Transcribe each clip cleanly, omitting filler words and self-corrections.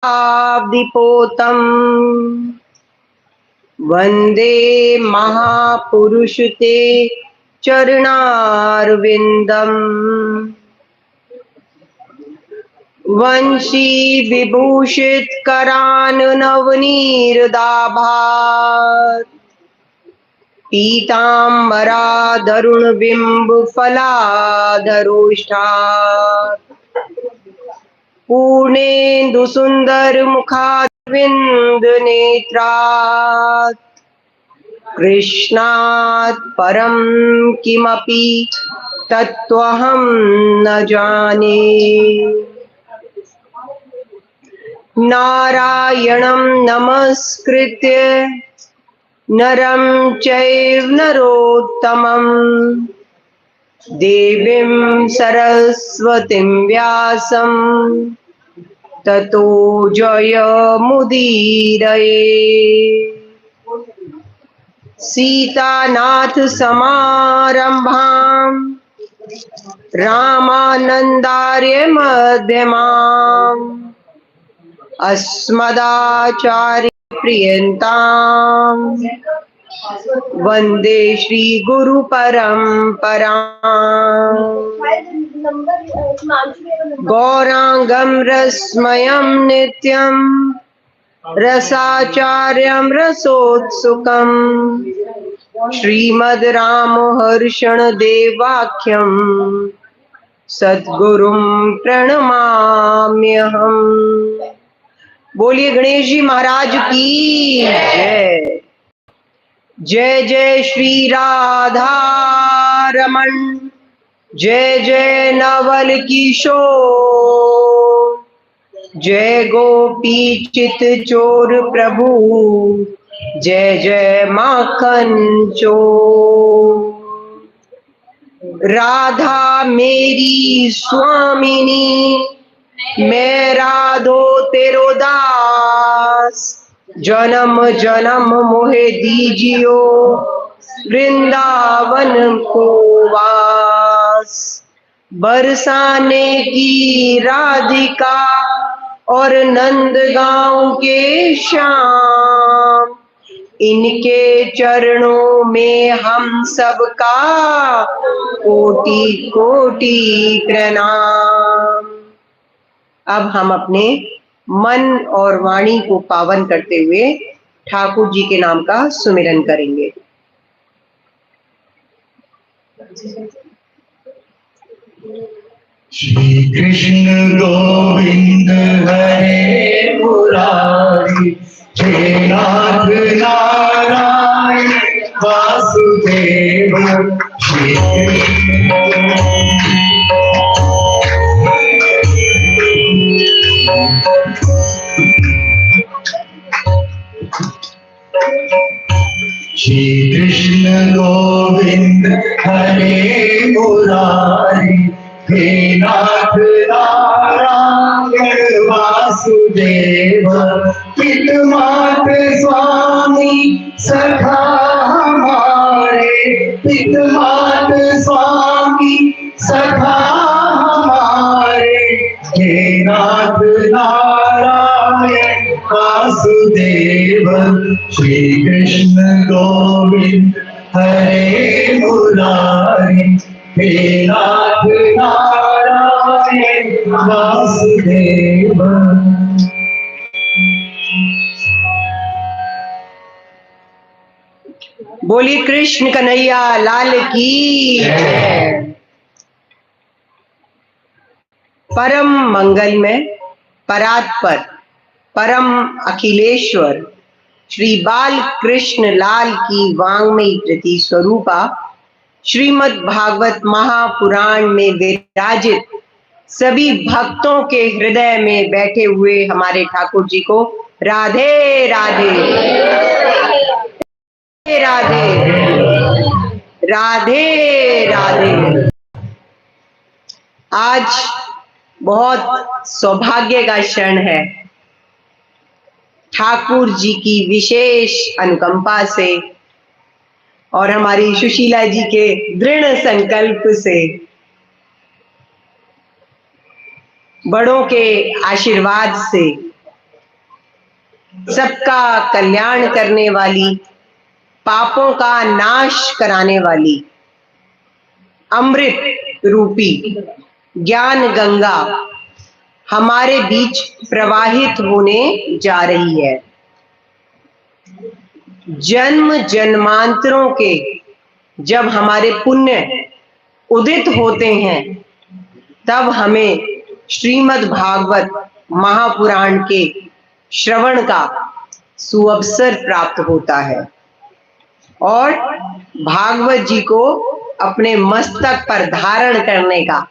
शताब्दीपोतम् वन्दे महापुरुष ते चरणारविन्दम् वंशी विभूषित कराननवनीरदाभात् पीताम्बराधरुण बिंब फलाधरोष्ठात् पूर्णेन्दु सुंदर मुखारविंद नेत्रात् कृष्णात् परं किमपि तत्त्वहं न जाने। नारायणं नमस्कृत्य नरं चैव नरोत्तमं देवीं सरस्वतीं व्यासं ततो जयमुदीरये। सीतानाथ समारंभां रामानंदार्य मध्यमाम् अस्मदाचार्य प्रियंताम् वंदे श्री गुरु परंपराम्। गौरांगं रसमयं नित्यं रसाचार्यं रसोत्सुकं श्रीमद् रामहर्षण देवाख्यं सद्गुरुं प्रणमाम्यहम्। बोलिए गणेश जी महाराज की जय। जय जय श्री राधा रमण, जय जय नवल किशोर, जय गोपी चित चोर प्रभु, जय जय माखन चोर। राधा मेरी स्वामिनी, मैं राधो तेरो दास, जन्म जन्म मोहे दीजियो वृंदावन को वास। बरसाने की राधिका और नंद गांव के श्याम, इनके चरणों में हम सबका कोटि कोटि प्रणाम। अब हम अपने मन और वाणी को पावन करते हुए ठाकुर जी के नाम का सुमिरन करेंगे। श्री कृष्ण गोविंद हरे मुरारी, हे नाथ नारायण वासुदेव। श्री कृष्ण गोविंद हरे मुरारी, हे नाथ नारायण वासुदेव। पितमात स्वामी सखा हमारे, पितमात स्वामी सखा हमारे, हे नाथ नारायण वासुदेव। श्री कृष्ण गोविंद हरे मुरारी, हे नाथ नारायण वासुदेव। बोलिए कृष्ण कन्हैया लाल की जय। परम मंगलमय परात्पर परम अखिलेश्वर श्री बाल कृष्ण लाल की वांग्मयी कृति स्वरूपा श्रीमद् भागवत महापुराण में विराजित सभी भक्तों के हृदय में बैठे हुए हमारे ठाकुर जी को राधे राधे राधे राधे राधे। आज बहुत सौभाग्य का क्षण है। ठाकुर जी की विशेष अनुकंपा से और हमारी सुशीला जी के दृढ़ संकल्प से, बड़ों के आशीर्वाद से सबका कल्याण करने वाली, पापों का नाश कराने वाली, अमृत रूपी ज्ञान गंगा हमारे बीच प्रवाहित होने जा रही है। जन्म जन्मांतरों के जब हमारे पुण्य उदित होते हैं, तब हमें श्रीमद् भागवत महापुराण के श्रवण का सुअवसर प्राप्त होता है और भागवत जी को अपने मस्तक पर धारण करने का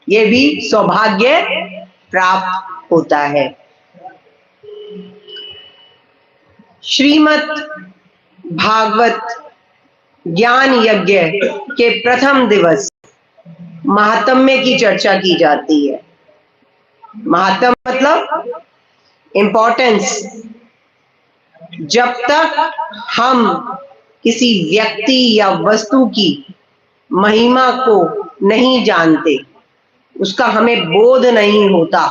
ये भी सौभाग्य प्राप्त होता है। श्रीमद् भागवत ज्ञान यज्ञ के प्रथम दिवस महात्म्य की चर्चा की जाती है। महात्म्य मतलब इम्पोर्टेंस। जब तक हम किसी व्यक्ति या वस्तु की महिमा को नहीं जानते, उसका हमें बोध नहीं होता,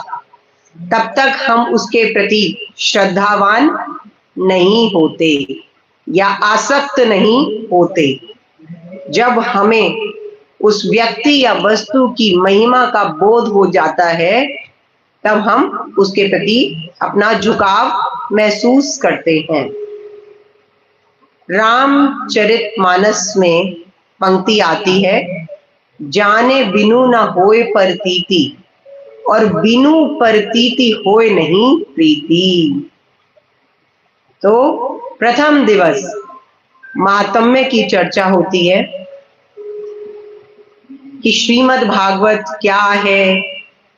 तब तक हम उसके प्रति श्रद्धावान नहीं होते या आसक्त नहीं होते। जब हमें उस व्यक्ति या वस्तु की महिमा का बोध हो जाता है, तब हम उसके प्रति अपना झुकाव महसूस करते हैं। रामचरितमानस में पंक्ति आती है, जाने बिनु न होए परतीति और बिनु परतीति होए नहीं प्रीति। तो प्रथम दिवस महात्म्य की चर्चा होती है कि श्रीमद् भागवत क्या है,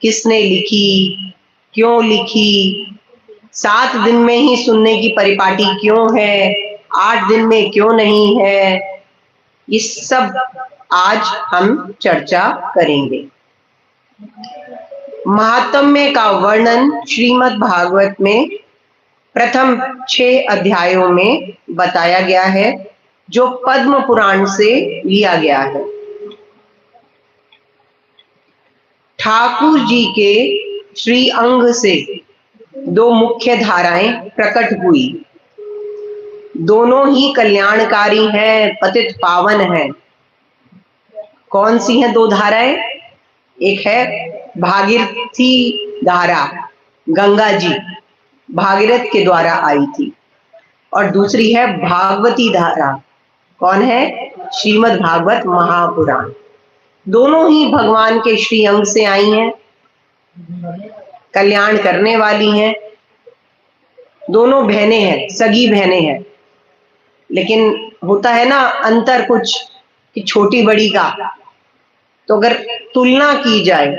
किसने लिखी, क्यों लिखी, 7 दिन में ही सुनने की परिपाटी क्यों है, 8 दिन में क्यों नहीं है, ये सब आज हम चर्चा करेंगे। महात्म्य का वर्णन श्रीमद् भागवत में प्रथम 6 अध्यायों में बताया गया है, जो पद्म पुराण से लिया गया है। ठाकुर जी के श्री अंग से 2 मुख्य धाराएं प्रकट हुई। दोनों ही कल्याणकारी हैं, पतित पावन हैं। कौन सी हैं 2 धाराएं? एक है भागीरथी धारा, गंगा जी भागीरथ के द्वारा आई थी, और दूसरी है भागवती धारा। कौन है? श्रीमद् भागवत महापुराण। दोनों ही भगवान के श्री अंग से आई हैं, कल्याण करने वाली हैं। दोनों बहनें हैं, सगी बहनें हैं, लेकिन होता है ना अंतर कुछ कि छोटी बड़ी का। तो अगर तुलना की जाए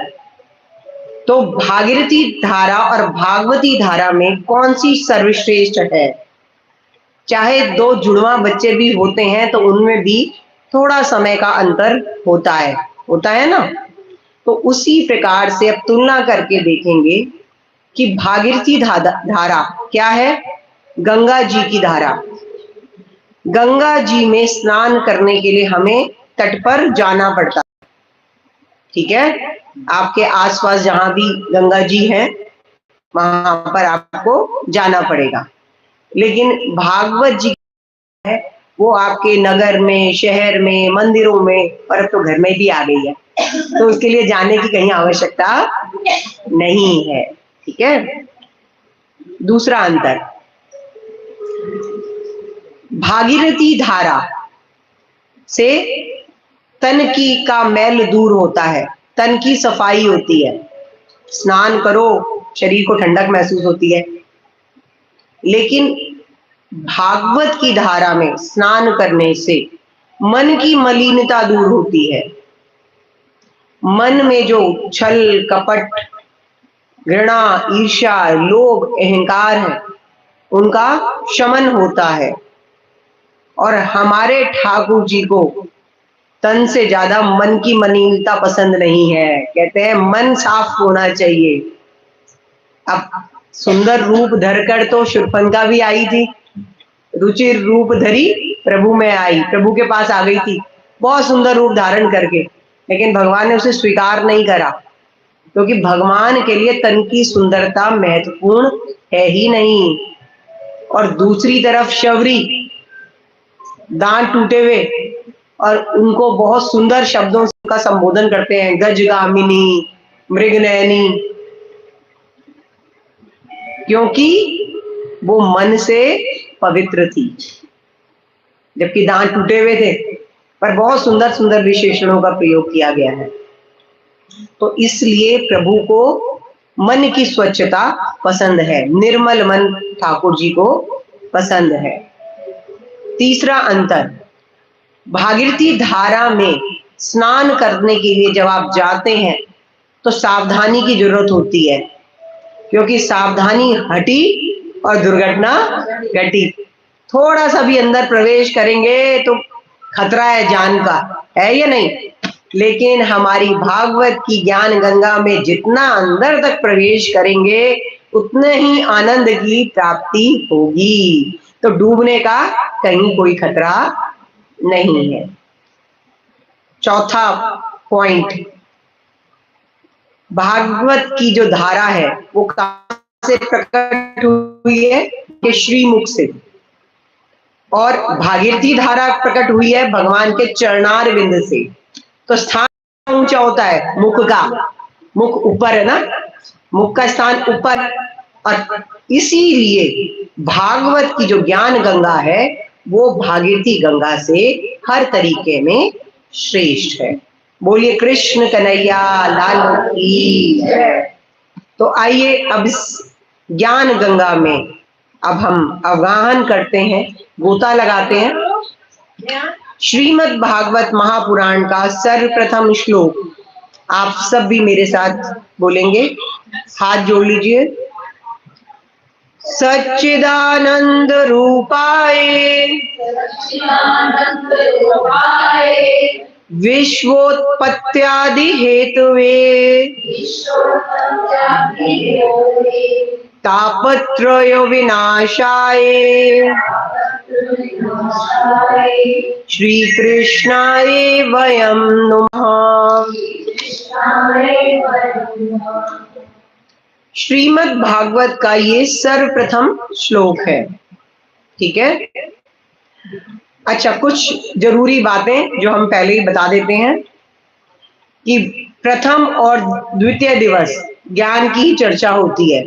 तो भागीरथी धारा और भागवती धारा में कौन सी सर्वश्रेष्ठ है? चाहे 2 जुड़वा बच्चे भी होते हैं तो उनमें भी थोड़ा समय का अंतर होता है ना। तो उसी प्रकार से अब तुलना करके देखेंगे कि भागीरथी धारा क्या है? गंगा जी की धारा। गंगा जी में स्नान करने के लिए हमें तट पर जाना पड़ता है, ठीक है। आपके आसपास जहां भी गंगा जी है वहां पर आपको जाना पड़ेगा। लेकिन भागवत जी है वो आपके नगर में, शहर में, मंदिरों में, और अब तो घर में भी आ गई है, तो उसके लिए जाने की कहीं आवश्यकता नहीं है, ठीक है। दूसरा अंतर, भागीरथी धारा से तन की का मैल दूर होता है, तन की सफाई होती है, स्नान करो शरीर को ठंडक महसूस होती है। लेकिन भागवत की धारा में स्नान करने से मन की मलिनता दूर होती है। मन में जो छल कपट, घृणा, ईर्ष्या, लोभ, अहंकार है, उनका शमन होता है। और हमारे ठाकुर जी को तन से ज्यादा मन की मलिनता पसंद नहीं है। कहते हैं मन साफ होना चाहिए। अब सुंदर रूप धरकर तो शूर्पणखा भी आई थी, रुचिर रूप धरी प्रभु में आई, प्रभु के पास आ गई थी बहुत सुंदर रूप धारण करके, लेकिन भगवान ने उसे स्वीकार नहीं करा, क्योंकि भगवान के लिए तन की सुंदरता महत्वपूर्ण है ही नहीं। और दूसरी तरफ शबरी, दांत टूटे हुए, और उनको बहुत सुंदर शब्दों से उनका संबोधन करते हैं, गजगामिनी, मृगनयनी, क्योंकि वो मन से पवित्र थी, जबकि दांत टूटे हुए थे, पर बहुत सुंदर सुंदर विशेषणों का प्रयोग किया गया है। तो इसलिए प्रभु को मन की स्वच्छता पसंद है, निर्मल मन ठाकुर जी को पसंद है। तीसरा अंतर, भागीरथी धारा में स्नान करने के लिए जब आप जाते हैं तो सावधानी की जरूरत होती है, क्योंकि सावधानी हटी और दुर्घटना घटी। थोड़ा सा भी अंदर प्रवेश करेंगे तो खतरा है जान का, है या नहीं? लेकिन हमारी भागवत की ज्ञान गंगा में जितना अंदर तक प्रवेश करेंगे उतने ही आनंद की प्राप्ति होगी। तो डूबने का कहीं कोई खतरा नहीं है। चौथा पॉइंट, भागवत की जो धारा है वो कहां से प्रकट हुई है? कि श्रीमुख से। और भागीरथी धारा प्रकट हुई है भगवान के चरणार बिंद से। तो स्थान ऊंचा होता है मुख का, मुख ऊपर है ना, मुख का स्थान ऊपर, और इसीलिए भागवत की जो ज्ञान गंगा है वो भागीरथी गंगा से हर तरीके में श्रेष्ठ है। बोलिए कृष्ण कन्हैया लाल की जय। तो आइए अब इस ज्ञान गंगा में अब हम अवगाहन करते हैं, गोता लगाते हैं। श्रीमद् भागवत महापुराण का सर्वप्रथम श्लोक आप सब भी मेरे साथ बोलेंगे, हाथ जोड़ लीजिए। सच्चिदानंद रूपाय विश्वोत्पत्त्यादि हेतवे तापत्रय विनाशाय श्री कृष्णाय वयं नमः। श्रीमद् भागवत का ये सर्वप्रथम श्लोक है, ठीक है। अच्छा, कुछ जरूरी बातें जो हम पहले ही बता देते हैं कि प्रथम और द्वितीय दिवस ज्ञान की चर्चा होती है,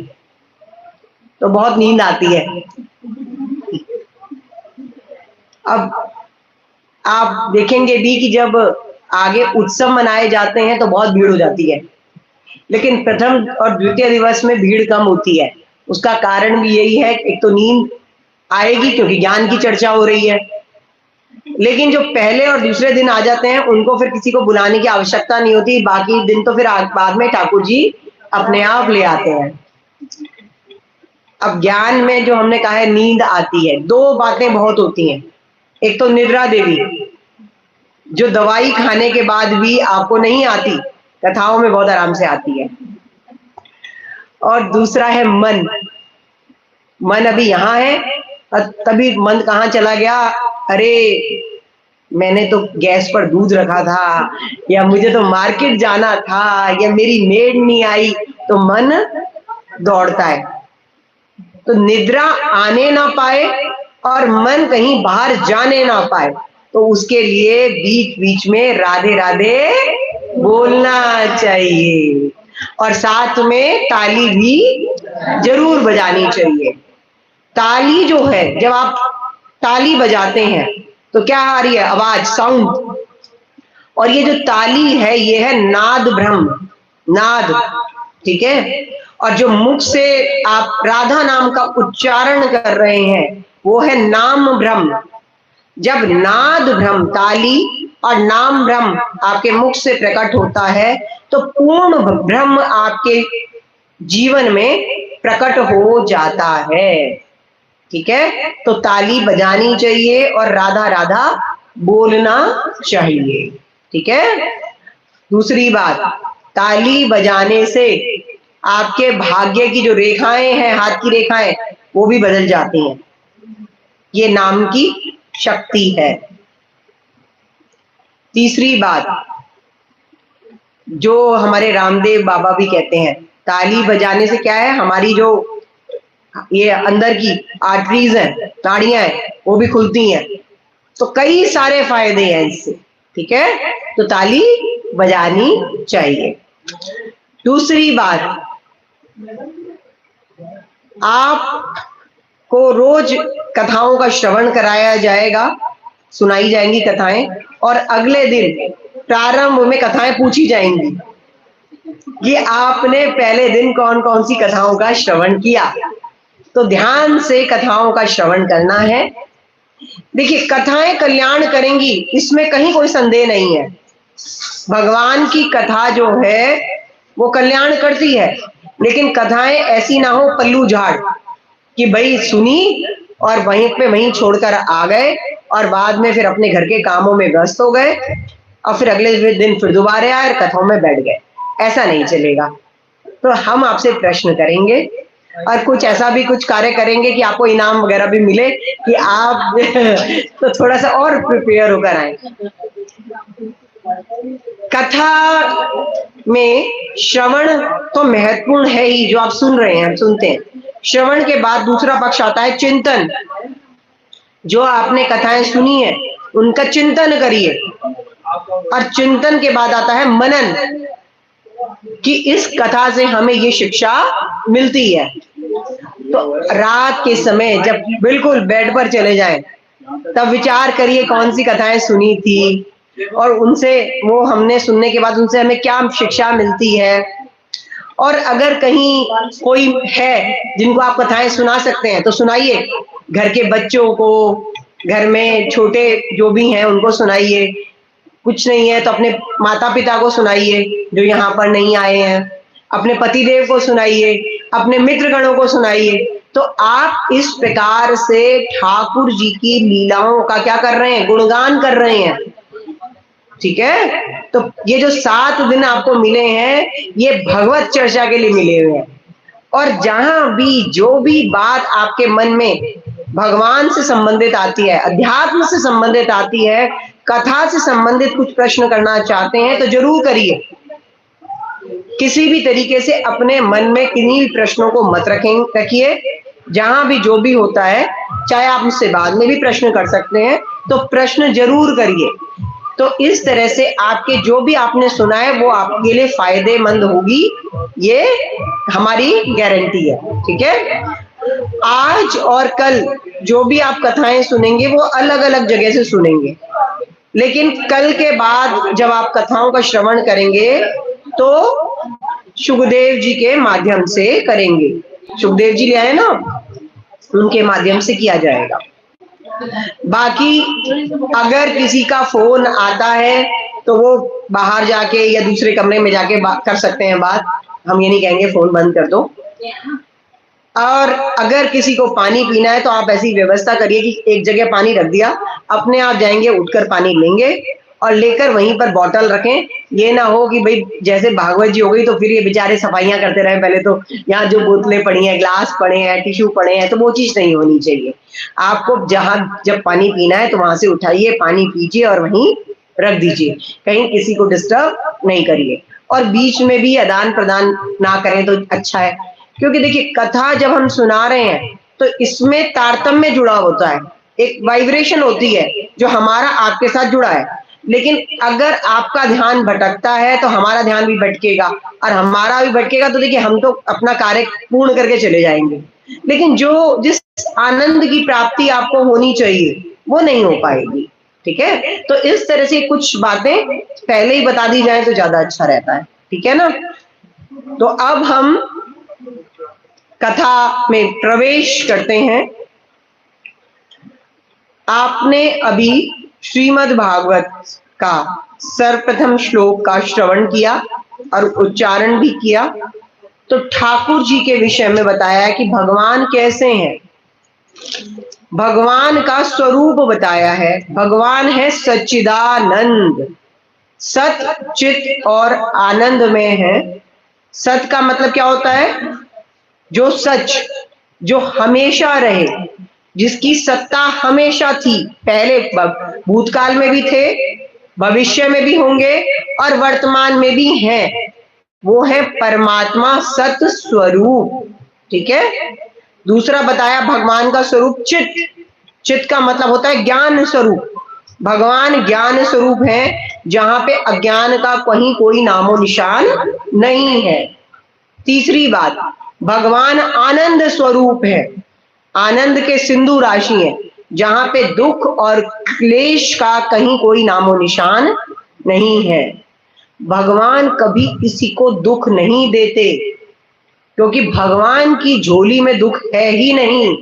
तो बहुत नींद आती है। अब आप देखेंगे भी कि जब आगे उत्सव मनाए जाते हैं तो बहुत भीड़ हो जाती है, लेकिन प्रथम और द्वितीय दिवस में भीड़ कम होती है। उसका कारण भी यही है, एक तो नींद आएगी क्योंकि ज्ञान की चर्चा हो रही है, लेकिन जो पहले और दूसरे दिन आ जाते हैं उनको फिर किसी को बुलाने की आवश्यकता नहीं होती, बाकी दिन तो फिर बाद में ठाकुर जी अपने आप ले आते हैं। अब ज्ञान में जो हमने कहा है नींद आती है, दो बातें बहुत होती हैं। एक तो निद्रा देवी, जो दवाई खाने के बाद भी आपको नहीं आती, कथाओं में बहुत आराम से आती है। और दूसरा है मन। मन अभी यहाँ है और तभी मन कहाँ चला गया, अरे मैंने तो गैस पर दूध रखा था, या मुझे तो मार्केट जाना था, या मेरी मेड नहीं आई, तो मन दौड़ता है। तो निद्रा आने ना पाए और मन कहीं बाहर जाने ना पाए, तो उसके लिए बीच बीच में राधे राधे बोलना चाहिए, और साथ में ताली भी जरूर बजानी चाहिए। ताली जो है, जब आप ताली बजाते हैं तो क्या आ रही है? आवाज, साउंड। और ये जो ताली है ये है नाद ब्रह्म, नाद, ठीक है। और जो मुख से आप राधा नाम का उच्चारण कर रहे हैं वो है नाम ब्रह्म। जब नाद ब्रह्म, ताली और नाम ब्रह्म आपके मुख से प्रकट होता है तो पूर्ण ब्रह्म आपके जीवन में प्रकट हो जाता है, ठीक है। तो ताली बजानी चाहिए और राधा राधा बोलना चाहिए, ठीक है। दूसरी बात, ताली बजाने से आपके भाग्य की जो रेखाएं हैं, हाथ की रेखाएं, वो भी बदल जाती हैं। ये नाम की शक्ति है। तीसरी बात, जो हमारे रामदेव बाबा भी कहते हैं, ताली बजाने से क्या है, हमारी जो ये अंदर की आर्टरीज हैं, नाड़ियां हैं, वो भी खुलती हैं। तो कई सारे फायदे हैं इससे, ठीक है। तो ताली बजानी चाहिए। दूसरी बात, आपको रोज कथाओं का श्रवण कराया जाएगा, सुनाई जाएंगी कथाएं, और अगले दिन प्रारंभ में कथाएं पूछी जाएंगी कि आपने पहले दिन कौन कौन सी कथाओं का श्रवण किया। तो ध्यान से कथाओं का श्रवण करना है। देखिए, कथाएं कल्याण करेंगी, इसमें कहीं कोई संदेह नहीं है। भगवान की कथा जो है वो कल्याण करती है, लेकिन कथाएं ऐसी ना हो पल्लू झाड़ कि भाई सुनी और वहीं पे वहीं छोड़कर आ गए और बाद में फिर अपने घर के कामों में व्यस्त हो गए और फिर अगले दिन फिर दोबारा आए और कथाओं में बैठ गए। ऐसा नहीं चलेगा। तो हम आपसे प्रश्न करेंगे और कुछ ऐसा भी कुछ कार्य करेंगे कि आपको इनाम वगैरह भी मिले कि आप तो थोड़ा सा और प्रिपेयर होकर आए। कथा में श्रवण तो महत्वपूर्ण है ही, जो आप सुन रहे हैं, सुनते हैं। श्रवण के बाद दूसरा पक्ष आता है चिंतन। जो आपने कथाएं सुनी है उनका चिंतन करिए, और चिंतन के बाद आता है मनन कि इस कथा से हमें ये शिक्षा मिलती है। तो रात के समय जब बिल्कुल बेड पर चले जाएं, तब विचार करिए कौन सी कथाएं सुनी थी और उनसे, वो हमने सुनने के बाद उनसे हमें क्या शिक्षा मिलती है। और अगर कहीं कोई है जिनको आप कथाएं सुना सकते हैं तो सुनाइए। घर के बच्चों को, घर में छोटे जो भी हैं उनको सुनाइए। कुछ नहीं है तो अपने माता पिता को सुनाइए जो यहाँ पर नहीं आए हैं, अपने पतिदेव को सुनाइए, अपने मित्रगणों को सुनाइए। तो आप इस प्रकार से ठाकुर जी की लीलाओं का क्या कर रहे हैं, गुणगान कर रहे हैं, ठीक है। तो ये जो 7 दिन आपको मिले हैं ये भगवत चर्चा के लिए मिले हुए हैं। और जहां भी जो भी बात आपके मन में भगवान से संबंधित आती है, अध्यात्म से संबंधित आती है, कथा से संबंधित कुछ प्रश्न करना चाहते हैं तो जरूर करिए। किसी भी तरीके से अपने मन में किन्हीं प्रश्नों को मत रखिए। जहां भी जो भी होता है, चाहे आप मुझसे बाद में भी प्रश्न कर सकते हैं, तो प्रश्न जरूर करिए। तो इस तरह से आपके जो भी आपने सुना है वो आपके लिए फायदेमंद होगी, ये हमारी गारंटी है, ठीक है। आज और कल जो भी आप कथाएं सुनेंगे वो अलग अलग जगह से सुनेंगे, लेकिन कल के बाद जब आप कथाओं का श्रवण करेंगे तो सुखदेव जी के माध्यम से करेंगे। सुखदेव जी ले आए ना, उनके माध्यम से किया जाएगा। बाकी अगर किसी का फोन आता है तो वो बाहर जाके या दूसरे कमरे में जाके बात कर सकते हैं बात, हम ये नहीं कहेंगे फोन बंद कर दो। और अगर किसी को पानी पीना है तो आप ऐसी व्यवस्था करिए कि एक जगह पानी रख दिया, अपने आप जाएंगे उठकर पानी लेंगे और लेकर वहीं पर बोतल रखें। ये ना हो कि भाई जैसे भागवत जी हो गई तो फिर ये बेचारे सफाइयां करते रहे। पहले तो यहाँ जो बोतलें पड़ी हैं, ग्लास पड़े हैं, टिश्यू पड़े हैं, तो वो चीज नहीं होनी चाहिए। आपको जहां जब पानी पीना है तो वहां से उठाइए, पानी पीजिए और वहीं रख दीजिए, कहीं किसी को डिस्टर्ब नहीं करिए। और बीच में भी आदान प्रदान ना करें तो अच्छा है, क्योंकि देखिए कथा जब हम सुना रहे हैं तो इसमें तारतम्य जुड़ा होता है, एक वाइब्रेशन होती है जो हमारा आपके साथ जुड़ा है। लेकिन अगर आपका ध्यान भटकता है तो हमारा ध्यान भी भटकेगा, और हमारा भी भटकेगा तो देखिए हम तो अपना कार्य पूर्ण करके चले जाएंगे, लेकिन जो जिस आनंद की प्राप्ति आपको होनी चाहिए वो नहीं हो पाएगी, ठीक है। तो इस तरह से कुछ बातें पहले ही बता दी जाए तो ज्यादा अच्छा रहता है, ठीक है ना। तो अब हम कथा में प्रवेश करते हैं। आपने अभी श्रीमद् भागवत का सर्वप्रथम श्लोक का श्रवण किया और उच्चारण भी किया। तो ठाकुर जी के विषय में बताया कि भगवान कैसे हैं, भगवान का स्वरूप बताया है। भगवान है सच्चिदानंद, सत चित और आनंद में है। सत का मतलब क्या होता है, जो सच, जो हमेशा रहे, जिसकी सत्ता हमेशा थी, पहले भूतकाल में भी थे, भविष्य में भी होंगे और वर्तमान में भी हैं, वो है परमात्मा सत स्वरूप, ठीक है। दूसरा बताया भगवान का स्वरूप चित्त, चित्त का मतलब होता है ज्ञान स्वरूप। भगवान ज्ञान स्वरूप है, जहां पे अज्ञान का कहीं कोई नामो निशान नहीं है। तीसरी बात, भगवान आनंद स्वरूप है, आनंद के सिंधु राशि है, जहां पे दुख और क्लेश का कहीं कोई नामो निशान नहीं है। भगवान कभी किसी को दुख नहीं देते, क्योंकि भगवान की झोली में दुख है ही नहीं।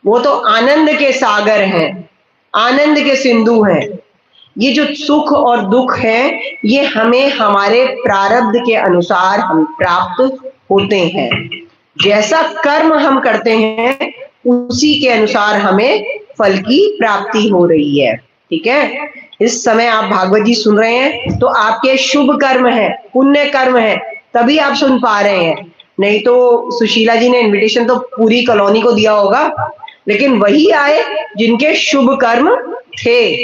वो तो आनंद के सागर हैं, आनंद के सिंधु हैं। ये जो सुख और दुख है, ये हमें हमारे प्रारब्ध के अनुसार हम प्राप्त होते हैं। जैसा कर्म हम करते हैं, उसी के अनुसार हमें फल की प्राप्ति हो रही है। ठीक है, इस समय आप भागवत जी सुन रहे हैं तो आपके शुभ कर्म है, पुण्य कर्म है, तभी आप सुन पा रहे हैं। नहीं तो सुशीला जी ने इनविटेशन तो पूरी कॉलोनी को दिया होगा, लेकिन वही आए जिनके शुभ कर्म थे।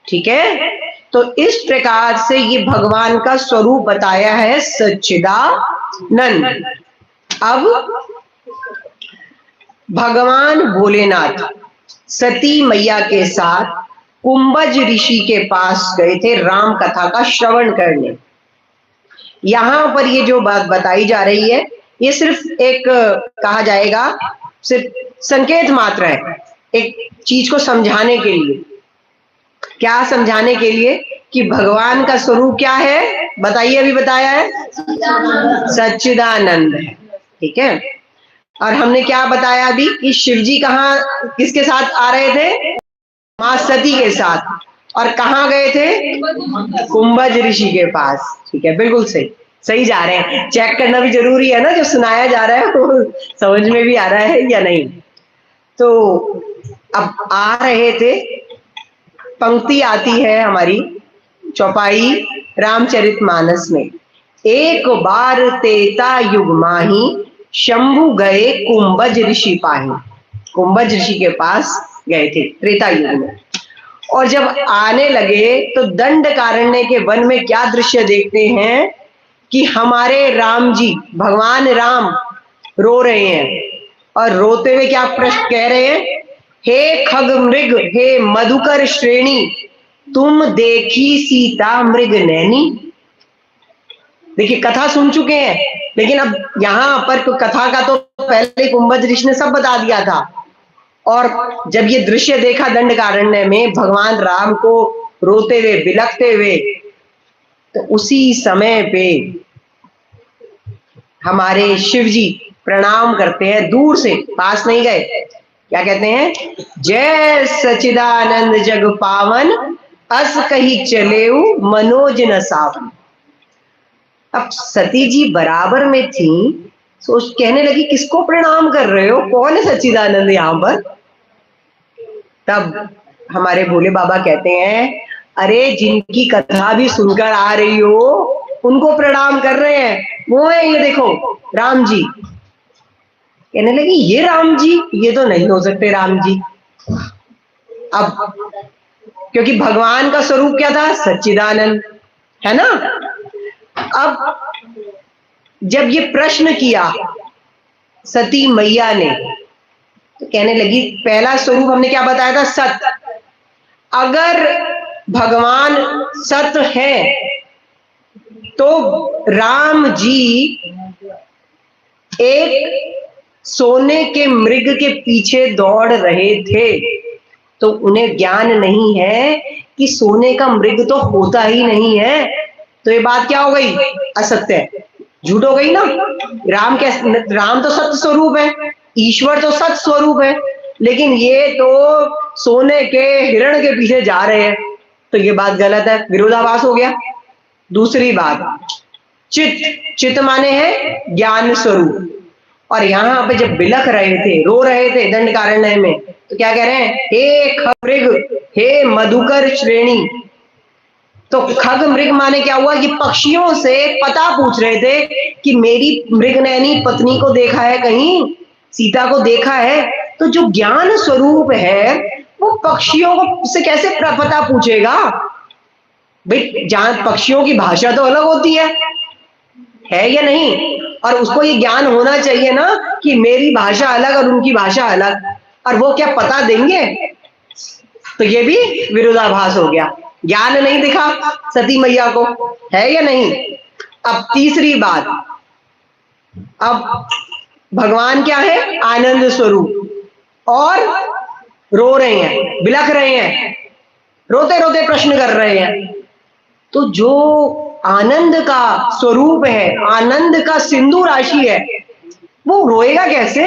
ठीक है, तो इस प्रकार से ये भगवान का स्वरूप बताया है सच्चिदानंद। अब भगवान भोलेनाथ सती मैया के साथ कुंभज ऋषि के पास गए थे राम कथा का श्रवण करने। यहां पर ये जो बात बताई जा रही है, ये सिर्फ एक कहा जाएगा सिर्फ संकेत मात्र है, एक चीज को समझाने के लिए। क्या समझाने के लिए? कि भगवान का स्वरूप क्या है, बताइए, अभी बताया है सच्चिदानंद है। ठीक है, और हमने क्या बताया अभी कि शिव जी कहाँ किसके साथ आ रहे थे? मां सती के साथ। और कहाँ गए थे? कुंभज ऋषि के पास। ठीक है, बिल्कुल सही, सही जा रहे हैं। चेक करना भी जरूरी है ना, जो सुनाया जा रहा है वो समझ में भी आ रहा है या नहीं। तो अब आ रहे थे, पंक्ति आती है हमारी चौपाई रामचरितमानस में, एक बार तेता युग माही शंभु गए कुंभज ऋषि पाही। कुंभज ऋषि के पास गए थे त्रेता युग में, और जब आने लगे तो दंडकारण्य के वन में क्या दृश्य देखते हैं कि हमारे राम जी, भगवान राम रो रहे हैं, और रोते हुए क्या प्रश्न कह रहे हैं? हे खग मृग, हे मधुकर श्रेणी, तुम देखी सीता मृग नैनी। देखिए, कथा सुन चुके हैं, लेकिन अब यहां पर कथा का तो पहले कुंभज ऋषि ने सब बता दिया था। और जब ये दृश्य देखा दंडकारण्य में भगवान राम को रोते हुए, बिलखते हुए, तो उसी समय पे हमारे शिव जी प्रणाम करते हैं, दूर से, पास नहीं गए। क्या कहते हैं? जय सचिदानंद जग पावन, अस कही चलेऊ मनोज न सावन। अब सती जी बराबर में थी, सोच कहने लगी किसको प्रणाम कर रहे हो, कौन है सच्चिदानंद यहाँ पर? तब हमारे भोले बाबा कहते हैं, अरे जिनकी कथा भी सुनकर आ रही हो उनको प्रणाम कर रहे हैं, वो है ये देखो राम जी। कहने लगी ये राम जी? ये तो नहीं हो सकते राम जी। अब क्योंकि भगवान का स्वरूप क्या था? सच्चिदानंद, है ना। अब जब ये प्रश्न किया सती मैया ने, तो कहने लगी, पहला स्वरूप हमने क्या बताया था? सत। अगर भगवान सत है तो राम जी एक सोने के मृग के पीछे दौड़ रहे थे, तो उन्हें ज्ञान नहीं है कि सोने का मृग तो होता ही नहीं है। तो ये बात क्या हो गई? असत्य है, झूठ हो गई ना। राम तो सत्य स्वरूप है, ईश्वर तो सत्य स्वरूप है, लेकिन ये तो सोने के हिरण के पीछे जा रहे हैं, तो ये बात गलत है, विरोधाभास हो गया। दूसरी बात, चित्त, चित्त माने है ज्ञान स्वरूप। और यहाँ पे जब बिलख रहे थे, रो रहे थे दंडकारण्य में, तो क्या कह रहे हैं? हे खग मृग, हे मधुकर श्रेणी। तो खग मृग माने क्या हुआ कि पक्षियों से पता पूछ रहे थे कि मेरी मृगनयनी पत्नी को देखा है कहीं, सीता को देखा है। तो जो ज्ञान स्वरूप है वो पक्षियों को से कैसे पता पूछेगा भाई? जहां पक्षियों की भाषा तो अलग होती है या नहीं? और उसको ये ज्ञान होना चाहिए ना कि मेरी भाषा अलग और उनकी भाषा अलग, और वो क्या पता देंगे? तो ये भी विरोधाभास हो गया, ज्ञान नहीं दिखा सती मैया को, है या नहीं? अब तीसरी बात, अब भगवान क्या है? आनंद स्वरूप, और रो रहे हैं, बिलख रहे हैं, रोते रोते प्रश्न कर रहे हैं। तो जो आनंद का स्वरूप है, आनंद का सिंधु राशि है, वो रोएगा कैसे?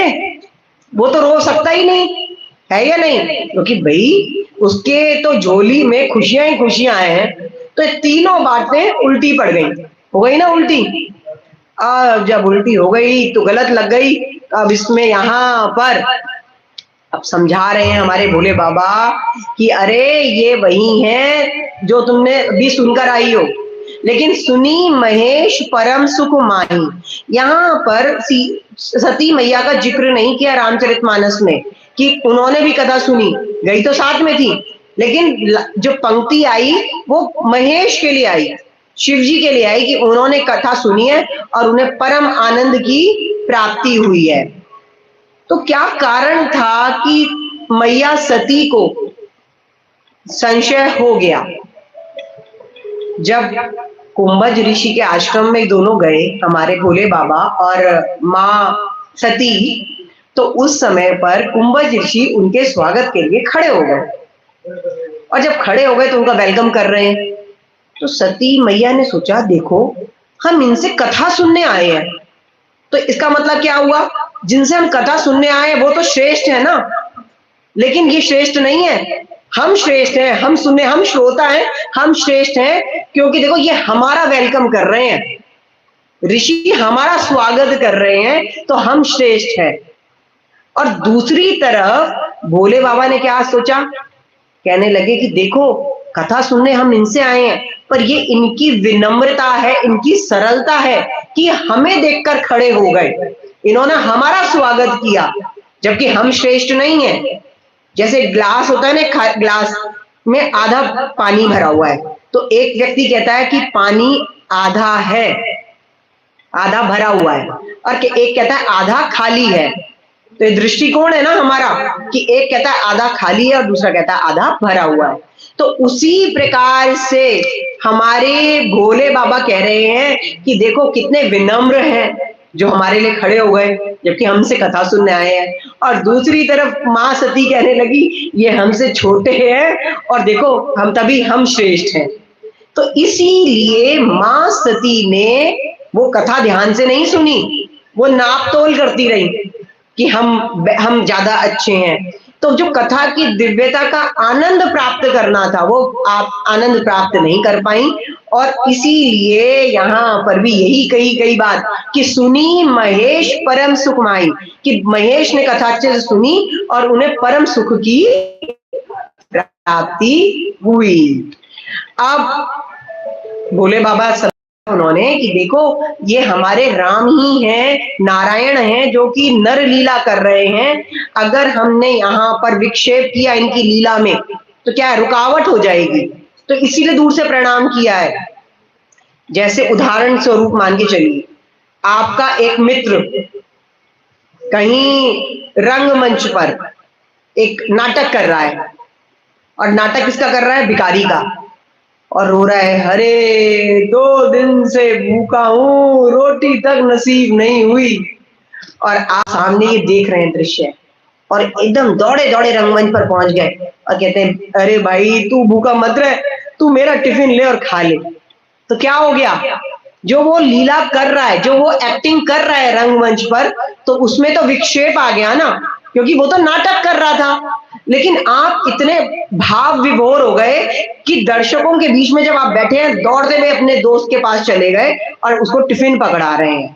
वो तो रो सकता ही नहीं, है या नहीं? क्योंकि भाई उसके तो झोली में खुशियां ही खुशियां हैं। तो ये तीनों बातें उल्टी पड़ गई, हो गई ना उल्टी। अब जब उल्टी हो गई तो गलत लग गई। अब इसमें यहां पर अब समझा रहे हैं हमारे भोले बाबा कि अरे ये वही है जो तुमने अभी सुनकर आई हो, लेकिन सुनी महेश परम सुख माही। यहाँ पर सती मैया का जिक्र नहीं किया रामचरितमानस में कि उन्होंने भी कथा सुनी, गई तो साथ में थी, लेकिन जो पंक्ति आई वो महेश के लिए आई, शिव जी के लिए आई कि उन्होंने कथा सुनी है और उन्हें परम आनंद की प्राप्ति हुई है। तो क्या कारण था कि मैया सती को संशय हो गया? जब कुंभज ऋषि के आश्रम में दोनों गए, हमारे भोले बाबा और माँ सती, तो उस समय पर कुंभज ऋषि उनके स्वागत के लिए खड़े हो गए, और जब खड़े हो गए तो उनका वेलकम कर रहे हैं। तो सती मैया ने सोचा, देखो हम इनसे कथा सुनने आए हैं, तो इसका मतलब क्या हुआ? जिनसे हम कथा सुनने आए वो तो श्रेष्ठ है ना, लेकिन ये श्रेष्ठ नहीं है, हम श्रेष्ठ हैं, हम सुनने, हम श्रोता हैं, हम श्रेष्ठ हैं, क्योंकि देखो ये हमारा वेलकम कर रहे हैं, ऋषि हमारा स्वागत कर रहे हैं, तो हम श्रेष्ठ हैं। और दूसरी तरफ भोले बाबा ने क्या सोचा? कहने लगे कि देखो कथा सुनने हम इनसे आए हैं, पर ये इनकी विनम्रता है, इनकी सरलता है कि हमें देखकर खड़े हो गए, इन्होंने हमारा स्वागत किया, जबकि हम श्रेष्ठ नहीं है। जैसे ग्लास होता है ना, ग्लास में आधा पानी भरा हुआ है, तो एक व्यक्ति कहता है कि पानी आधा है, आधा भरा हुआ है, और एक कहता है आधा खाली है। तो ये दृष्टिकोण है ना हमारा कि एक कहता है आधा खाली है और दूसरा कहता है आधा भरा हुआ है। तो उसी प्रकार से हमारे भोले बाबा कह रहे हैं कि देखो कितने विनम्र हैं जो हमारे लिए खड़े हो गए, जबकि हमसे कथा सुनने आए हैं। और दूसरी तरफ माँ सती कहने लगी ये हमसे छोटे हैं और देखो हम तभी हम श्रेष्ठ हैं। तो इसीलिए माँ सती ने वो कथा ध्यान से नहीं सुनी, वो नाप तोल करती रही कि हम ज्यादा अच्छे हैं। तो जो कथा की दिव्यता का आनंद प्राप्त करना था वो आप आनंद प्राप्त नहीं कर पाई, और इसीलिए यहाँ पर भी यही कही गई बात कि सुनी महेश परम सुख माई, कि महेश ने कथा अच्छे से सुनी और उन्हें परम सुख की प्राप्ति हुई। अब भोले बाबा उन्होंने कि देखो ये हमारे राम ही हैं, नारायण हैं, जो कि नर लीला कर रहे हैं। अगर हमने यहाँ पर विक्षेप किया इनकी लीला में तो क्या रुकावट हो जाएगी, तो इसीलिए दूर से प्रणाम किया है। जैसे उदाहरण स्वरूप मान के चलिए, आपका एक मित्र कहीं रंगमंच पर एक नाटक कर रहा है, और नाटक किसका कर रहा है? भिखारी का, और रो रहा है, अरे 2 दिन से भूखा हूं, रोटी तक नसीब नहीं हुई। और आप सामने ये देख रहे हैं दृश्य, और एकदम दौड़े दौड़े रंगमंच पर पहुंच गए और कहते हैं अरे भाई तू भूखा मत रह, तू मेरा टिफिन ले और खा ले। तो क्या हो गया? जो वो लीला कर रहा है, जो वो एक्टिंग कर रहा है रंगमंच पर, तो उसमें तो विक्षेप आ गया ना, क्योंकि वो तो नाटक कर रहा था। लेकिन आप इतने भाव विभोर हो गए कि दर्शकों के बीच में जब आप बैठे हैं, दौड़ते हुए अपने दोस्त के पास चले गए और उसको टिफिन पकड़ा रहे हैं।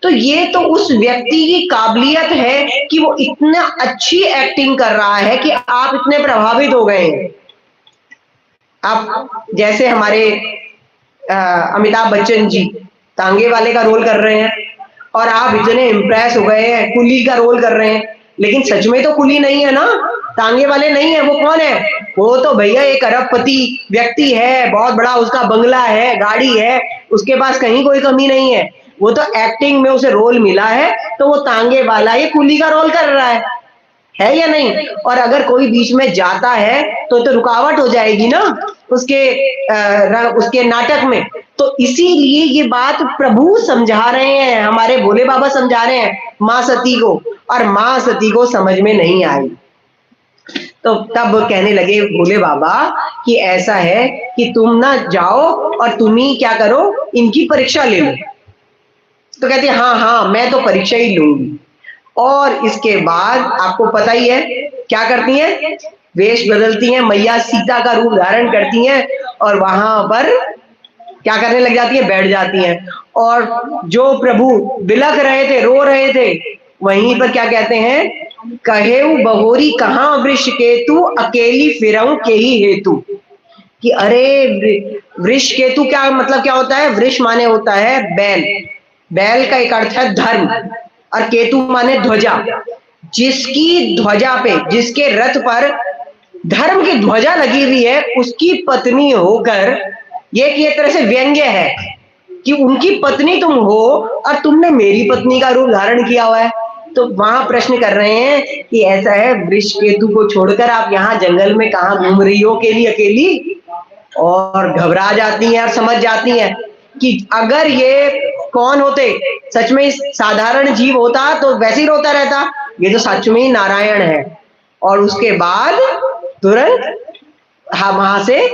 तो ये तो उस व्यक्ति की काबिलियत है कि वो इतना अच्छी एक्टिंग कर रहा है कि आप इतने प्रभावित हो गए हैं। आप जैसे हमारे अमिताभ बच्चन जी तांगे वाले का रोल कर रहे हैं, और आप इतने इम्प्रेस हो गए हैं, कुली का रोल कर रहे हैं, लेकिन सच में तो कुली नहीं है ना, तांगे वाले नहीं है। वो कौन है? वो तो भैया एक अरबपति व्यक्ति है, बहुत बड़ा उसका बंगला है, गाड़ी है, उसके पास कहीं कोई कमी नहीं है। वो तो एक्टिंग में उसे रोल मिला है, तो वो तांगे वाला ये कुली का रोल कर रहा है या नहीं? और अगर कोई बीच में जाता है तो रुकावट हो जाएगी ना उसके नाटक में। तो इसीलिए ये बात प्रभु समझा रहे हैं, हमारे भोले बाबा समझा रहे हैं माँ सती को, और माँ सती को समझ में नहीं आई। तो तब कहने लगे भोले बाबा कि ऐसा है कि तुम ना जाओ और तुम ही क्या करो, इनकी परीक्षा ले लो। तो कहती है हाँ हाँ मैं तो परीक्षा ही लूंगी। और इसके बाद आपको पता ही है क्या करती हैं, वेश बदलती हैं, मैया सीता का रूप धारण करती हैं और वहां पर क्या करने लग जाती है, बैठ जाती हैं। और जो प्रभु बिलख रहे थे, रो रहे थे, वहीं पर क्या कहते हैं, कहेऊ बहोरी कहाँ वृष केतु, अकेली फिरऊं के ही हेतु। कि अरे वृष केतु क्या मतलब क्या होता है, वृष माने होता है बैल, बैल का एक अर्थ है धर्म, और केतु माने ध्वजा। जिसकी ध्वजा पे, जिसके रथ पर धर्म की ध्वजा लगी हुई है, उसकी पत्नी होकर ये तरह से व्यंग्य है कि उनकी पत्नी तुम हो और तुमने मेरी पत्नी का रूप धारण किया हुआ है। तो वहां प्रश्न कर रहे हैं कि ऐसा है, वृष केतु को छोड़कर आप यहाँ जंगल में कहाँ घूम रही हो अकेली अकेली। और घबरा जाती हैं और समझ जाती हैं कि अगर ये कौन होते, सच में साधारण जीव होता तो वैसे ही रोता रहता, ये तो सच में ही नारायण है। और उसके बाद तुरंत वहां से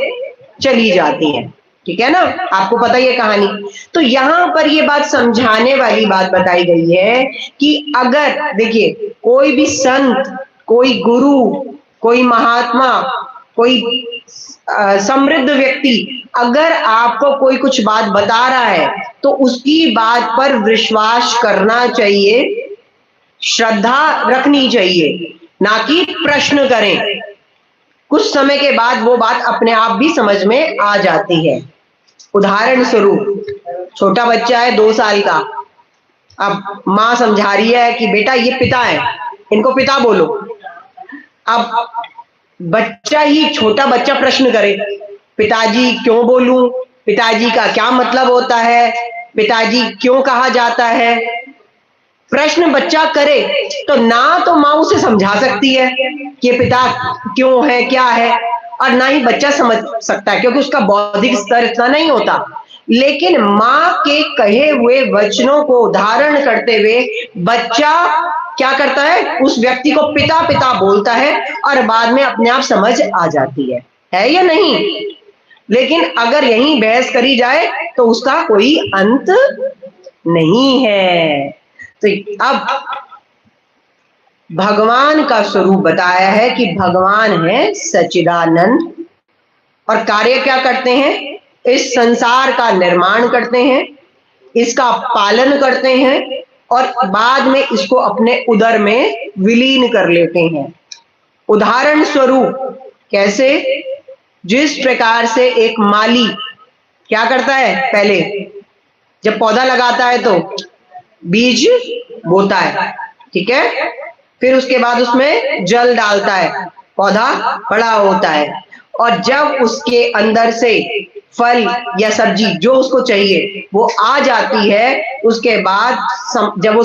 चली जाती हैं। ठीक है ना, आपको पता ही है कहानी। तो यहाँ पर ये बात समझाने वाली बात बताई गई है कि अगर देखिए कोई भी संत, कोई गुरु, कोई महात्मा, कोई समृद्ध व्यक्ति अगर आपको कोई कुछ बात बता रहा है तो उसकी बात पर विश्वास करना चाहिए, श्रद्धा रखनी चाहिए, ना कि प्रश्न करें। कुछ समय के बाद वो बात अपने आप भी समझ में आ जाती है। उदाहरण स्वरूप, छोटा बच्चा है 2 साल का, अब माँ समझा रही है कि बेटा ये पिता है, इनको पिता बोलो। अब बच्चा ही, छोटा बच्चा प्रश्न करे, पिताजी क्यों बोलूं, पिताजी का क्या मतलब होता है, पिताजी क्यों कहा जाता है। प्रश्न बच्चा करे तो ना तो माँ उसे समझा सकती है कि ये पिता क्यों है, क्या है, और ना ही बच्चा समझ सकता है क्योंकि उसका बौद्धिक स्तर इतना नहीं होता। लेकिन माँ के कहे हुए वचनों को धारण करते हुए बच्चा क्या करता है, उस व्यक्ति को पिता पिता बोलता है और बाद में अपने आप समझ आ जाती है या नहीं। लेकिन अगर यही बहस करी जाए तो उसका कोई अंत नहीं है। तो अब भगवान का स्वरूप बताया है कि भगवान है सच्चिदानंद, और कार्य क्या करते हैं, इस संसार का निर्माण करते हैं, इसका पालन करते हैं और बाद में इसको अपने उदर में विलीन कर लेते हैं। उदाहरण स्वरूप कैसे, जिस प्रकार से एक माली क्या करता है, पहले जब पौधा लगाता है तो बीज बोता है, ठीक है, फिर उसके बाद उसमें जल डालता है, पौधा बड़ा होता है, और जब उसके अंदर से फल या सब्जी जो उसको चाहिए वो आ जाती है, उसके बाद जब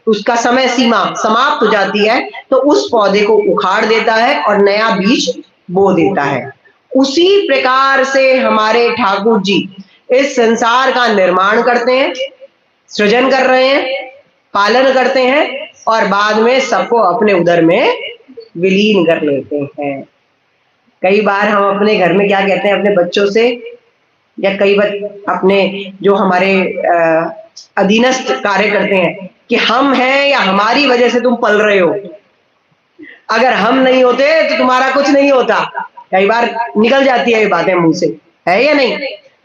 उसका समय सीमा समाप्त हो जाती है तो उस पौधे को उखाड़ देता है और नया बीज बो देता है। उसी प्रकार से हमारे ठाकुर जी इस संसार का निर्माण करते हैं, सृजन कर रहे हैं, पालन करते हैं और बाद में सबको अपने उदर में विलीन कर लेते हैं। कई बार हम अपने घर में क्या कहते हैं अपने बच्चों से, या कई बार अपने जो हमारे अधीनस्थ कार्य करते हैं कि हम हैं या हमारी वजह से तुम पल रहे हो, अगर हम नहीं होते तो तुम्हारा कुछ नहीं होता। कई बार निकल जाती है ये बातें मुंह से, है या नहीं।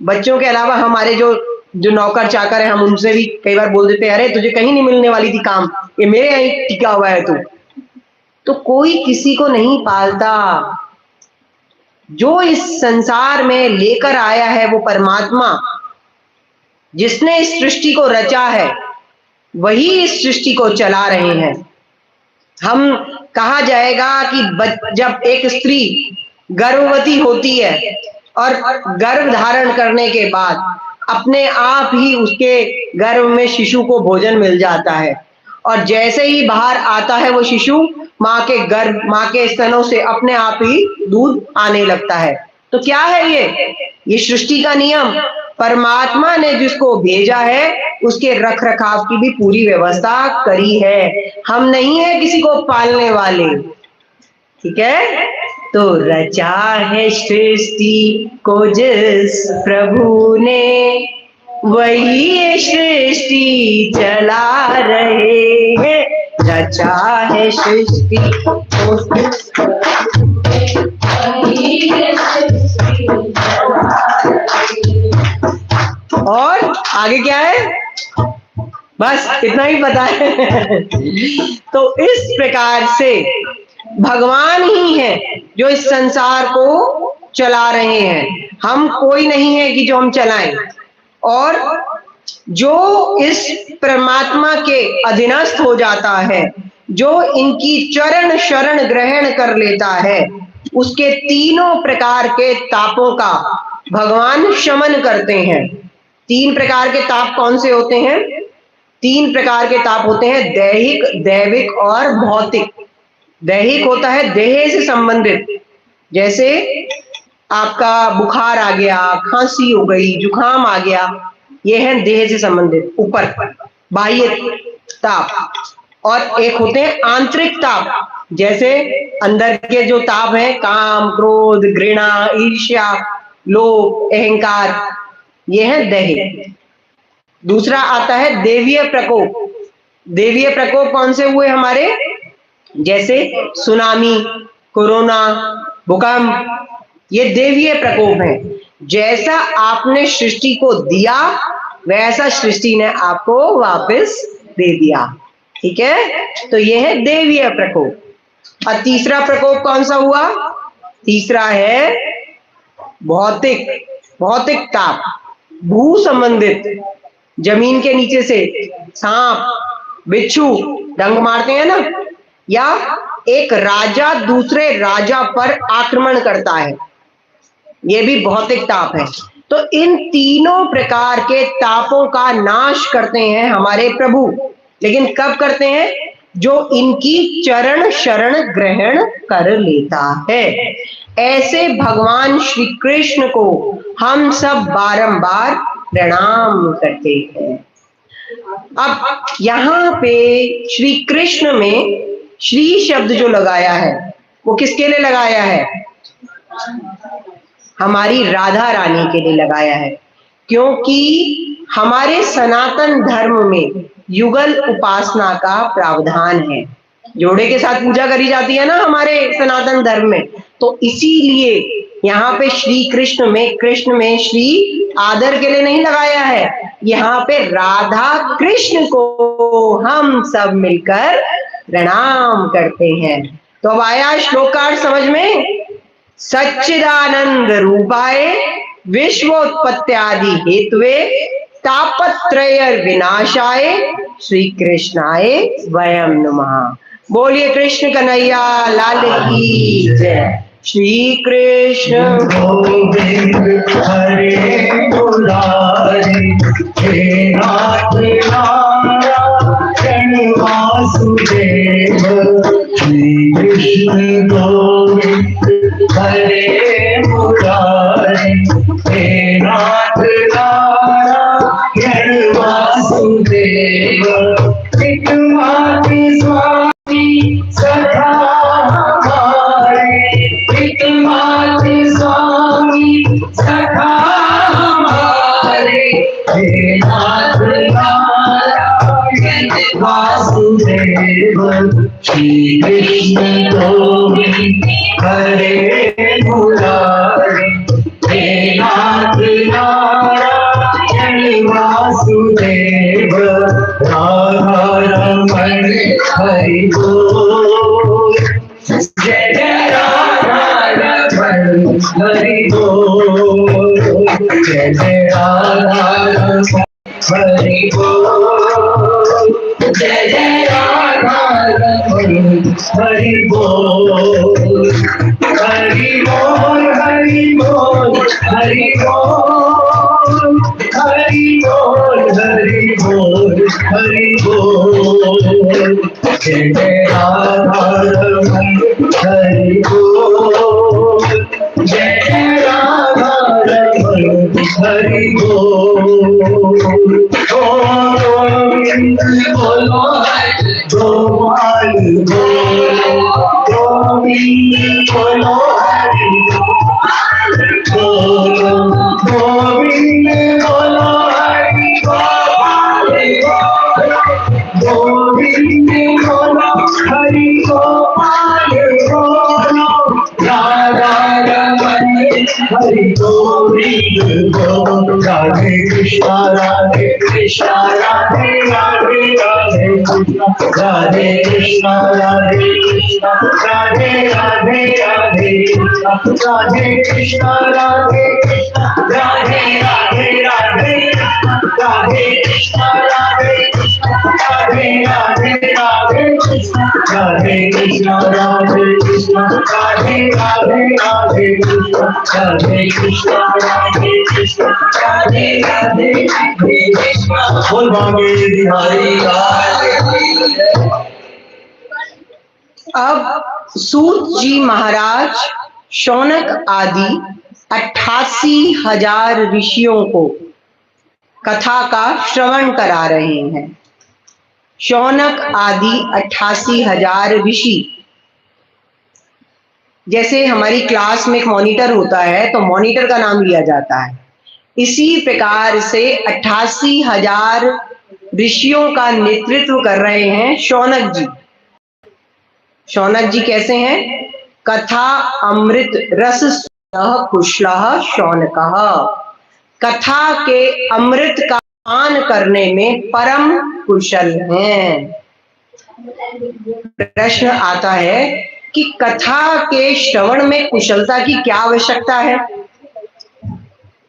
बच्चों के अलावा हमारे जो नौकर चाकर है, हम उनसे भी कई बार बोल देते हैं अरे तुझे कहीं नहीं मिलने वाली थी काम, ये मेरे यहीं टिका हुआ है तू। तो कोई किसी को नहीं पालता, जो इस संसार में लेकर आया है वो परमात्मा, जिसने इस सृष्टि को रचा है वही इस सृष्टि को चला रहे हैं। हम कहा जाएगा कि जब एक स्त्री गर्भवती होती है और गर्भ धारण करने के बाद अपने आप ही उसके गर्भ में शिशु को भोजन मिल जाता है, और जैसे ही बाहर आता है वो शिशु, माँ के स्तनों से अपने आप ही दूध आने लगता है। तो क्या है ये सृष्टि का नियम। परमात्मा ने जिसको भेजा है उसके रख रखाव की भी पूरी व्यवस्था करी है। हम नहीं है किसी को पालने वाले, ठीक है। तो रचा है सृष्टि को जिस प्रभु ने, वही ये सृष्टि चला रहे हैं। रचा है सृष्टि को जिस प्रभु ने, वही ये सृष्टि चला रहे हैं। और आगे क्या है, बस इतना ही पता है। तो इस प्रकार से भगवान ही है जो इस संसार को चला रहे हैं, हम कोई नहीं है कि जो हम चलाएं। और जो इस परमात्मा के अधीनस्थ हो जाता है, जो इनकी चरण शरण ग्रहण कर लेता है, उसके तीनों प्रकार के तापों का भगवान शमन करते हैं। 3 प्रकार के ताप कौन से होते हैं? 3 प्रकार के ताप होते हैं, दैहिक, दैविक और भौतिक। दैहिक होता है देह से संबंधित, जैसे आपका बुखार आ गया, खांसी हो गई, जुकाम आ गया, ये है देह से संबंधित ऊपर बाह्य ताप। और एक होते हैं आंतरिक ताप, जैसे अंदर के जो ताप है, काम, क्रोध, घृणा, ईर्ष्या, लोभ, अहंकार, ये है दैहिक। दूसरा आता है देवीय प्रकोप। देवीय प्रकोप कौन से हुए हमारे? जैसे सुनामी, कोरोना, भूकंप, ये देवीय प्रकोप है। जैसा आपने सृष्टि को दिया वैसा सृष्टि ने आपको वापस दे दिया, ठीक है। तो ये है देवीय प्रकोप। और तीसरा प्रकोप कौन सा हुआ? तीसरा है भौतिक, भौतिक ताप, भू संबंधित। जमीन के नीचे से सांप, बिच्छू डंक मारते हैं ना, या एक राजा दूसरे राजा पर आक्रमण करता है, ये भी भौतिक ताप है। तो इन तीनों प्रकार के तापों का नाश करते हैं हमारे प्रभु, लेकिन कब करते हैं? जो इनकी चरण शरण ग्रहण कर लेता है। ऐसे भगवान श्री कृष्ण को हम सब बारंबार प्रणाम करते हैं। अब यहाँ पे श्री कृष्ण में श्री शब्द जो लगाया है वो किसके लिए लगाया है? हमारी राधा रानी के लिए लगाया है, क्योंकि हमारे सनातन धर्म में युगल उपासना का प्रावधान है। जोड़े के साथ पूजा करी जाती है ना हमारे सनातन धर्म में, तो इसीलिए यहाँ पे श्री कृष्ण में श्री आदर के लिए नहीं लगाया है। यहाँ पे राधा कृष्ण को हम सब मिलकर प्रणाम करते हैं। तो अब आया श्लोकार्थ समझ में। सच्चिदानंद रूपाय विश्वोत्पत्त्यादि हेतुवे तापत्रय विनाशाय श्री कृष्णाय वयम नमः। बोलिए कृष्ण कन्हैया लाल की जय। श्री कृष्ण गोविंद हरे मुरारी, हे नाथ नारायण वासुदेव। श्री कृष्ण गोविंद हरे मुरारी, हे नाथ नारायण वासुदेव। एकमात्र स्वामी सखा हमारे, एकमात्र स्वामी सखा हमारे, हे नाथ नारायण वासुदेव। श्री कृष्ण गोविंद हरे मुरारी, हे नाथ नारायण वासुदेव। राधा रमण हरि बोल, जय जय राधा रमण हरि बोल, जय जय राधा रमण हरि बोल, जय जय राधा रमण हरि बोल। हरि बोल हरि बोल हरि बोल, हरि बोल हरि बोल हरि बोल। जय राधा रमण हरि बोल, जय राधा रमण हरि बोल। गोविंद बोलो गोपाल बोलो, गोविंद बोलो हरि बोलो, गोविंद बोलो हरि गोपाल बोलो, गोविंद बोलो हरि गोपाल बोलो। राधा रमण हरि गोविंद बोलो, राधे कृष्णा राधे कृष्णा राधे राधे राधे कृष्णा, राधे कृष्णा राधे कृष्णा राधे राधे राधे कृष्णा, राधे कृष्णा राधे कृष्णा राधे राधे राधे कृष्णा, राधे कृष्णा राधे कृष्णा राधे राधे राधे कृष्णा, राधे कृष्णा राधे कृष्णा राधे राधे राधे कृष्णा, राधे कृष्णा राधे कृष्णा राधे राधे राधे कृष्णा। बोल भागे बिहारी लाल। अब सूत जी महाराज शौनक आदि 88,000 ऋषियों को कथा का श्रवण करा रहे हैं। शौनक आदि 88,000 ऋषि, जैसे हमारी क्लास में एक मॉनिटर होता है तो मॉनिटर का नाम लिया जाता है, इसी प्रकार से 88,000 ऋषियों का नेतृत्व कर रहे हैं शौनक जी। शौनक जी कैसे हैं? कथा अमृत रस कुशलः शौनकः, कथा के अमृत का पान करने में परम कुशल हैं। प्रश्न आता है कि कथा के श्रवण में कुशलता की क्या आवश्यकता है?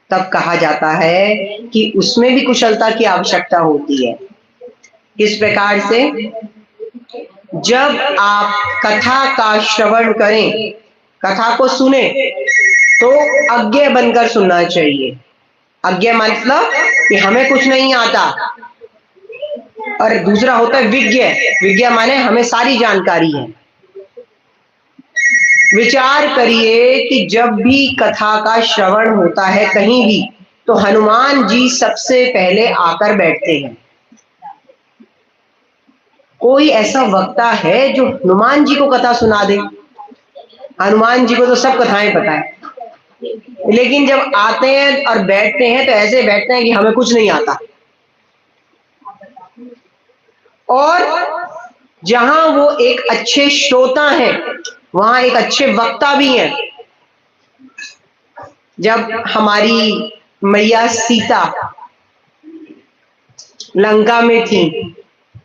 तब कहा जाता है कि उसमें भी कुशलता की आवश्यकता होती है। किस प्रकार से? जब आप कथा का श्रवण करें, कथा को सुने, तो अज्ञ बनकर सुनना चाहिए। अज्ञ मतलब कि हमें कुछ नहीं आता, और दूसरा होता है विज्ञ। विज्ञ माने हमें सारी जानकारी है। विचार करिए कि जब भी कथा का श्रवण होता है कहीं भी, तो हनुमान जी सबसे पहले आकर बैठते हैं। कोई ऐसा वक्ता है जो हनुमान जी को कथा सुना दे? हनुमान जी को तो सब कथाएं पता है, लेकिन जब आते हैं और बैठते हैं तो ऐसे बैठते हैं कि हमें कुछ नहीं आता। और जहां वो एक अच्छे श्रोता हैं, वहां एक अच्छे वक्ता भी हैं। जब हमारी मैया सीता लंका में थी,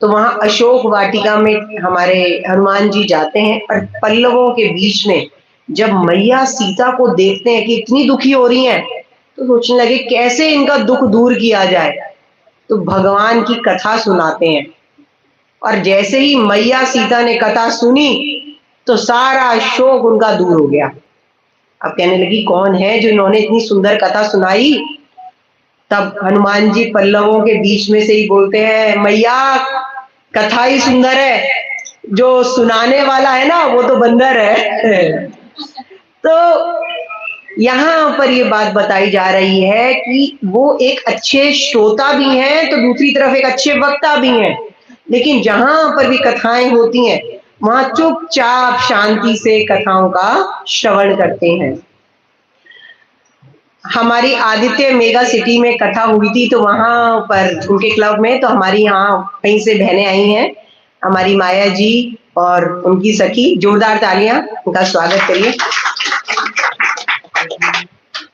तो वहां अशोक वाटिका में हमारे हनुमान जी जाते हैं, और पल्लवों के बीच में जब मैया सीता को देखते हैं कि इतनी दुखी हो रही हैं, तो सोचने लगे कैसे इनका दुख दूर किया जाए, तो भगवान की कथा सुनाते हैं। और जैसे ही मैया सीता ने कथा सुनी तो सारा शोक उनका दूर हो गया। अब कहने लगी कौन है जो इन्होंने इतनी सुंदर कथा सुनाई? तब हनुमान जी पल्लवों के बीच में से ही बोलते हैं, मैया कथा ही सुंदर है, जो सुनाने वाला है ना वो तो बंदर है। तो यहाँ पर ये बात बताई जा रही है कि वो एक अच्छे श्रोता भी हैं, तो दूसरी तरफ एक अच्छे वक्ता भी हैं। लेकिन जहां पर भी कथाएं होती हैं, वहां चुपचाप शांति से कथाओं का श्रवण करते हैं। हमारी आदित्य मेगा सिटी में कथा हुई थी, तो वहां पर उनके क्लब में, तो हमारी यहाँ कहीं से बहनें आई हैं, हमारी माया जी और उनकी सखी। जोरदार तालियां, उनका स्वागत करिए।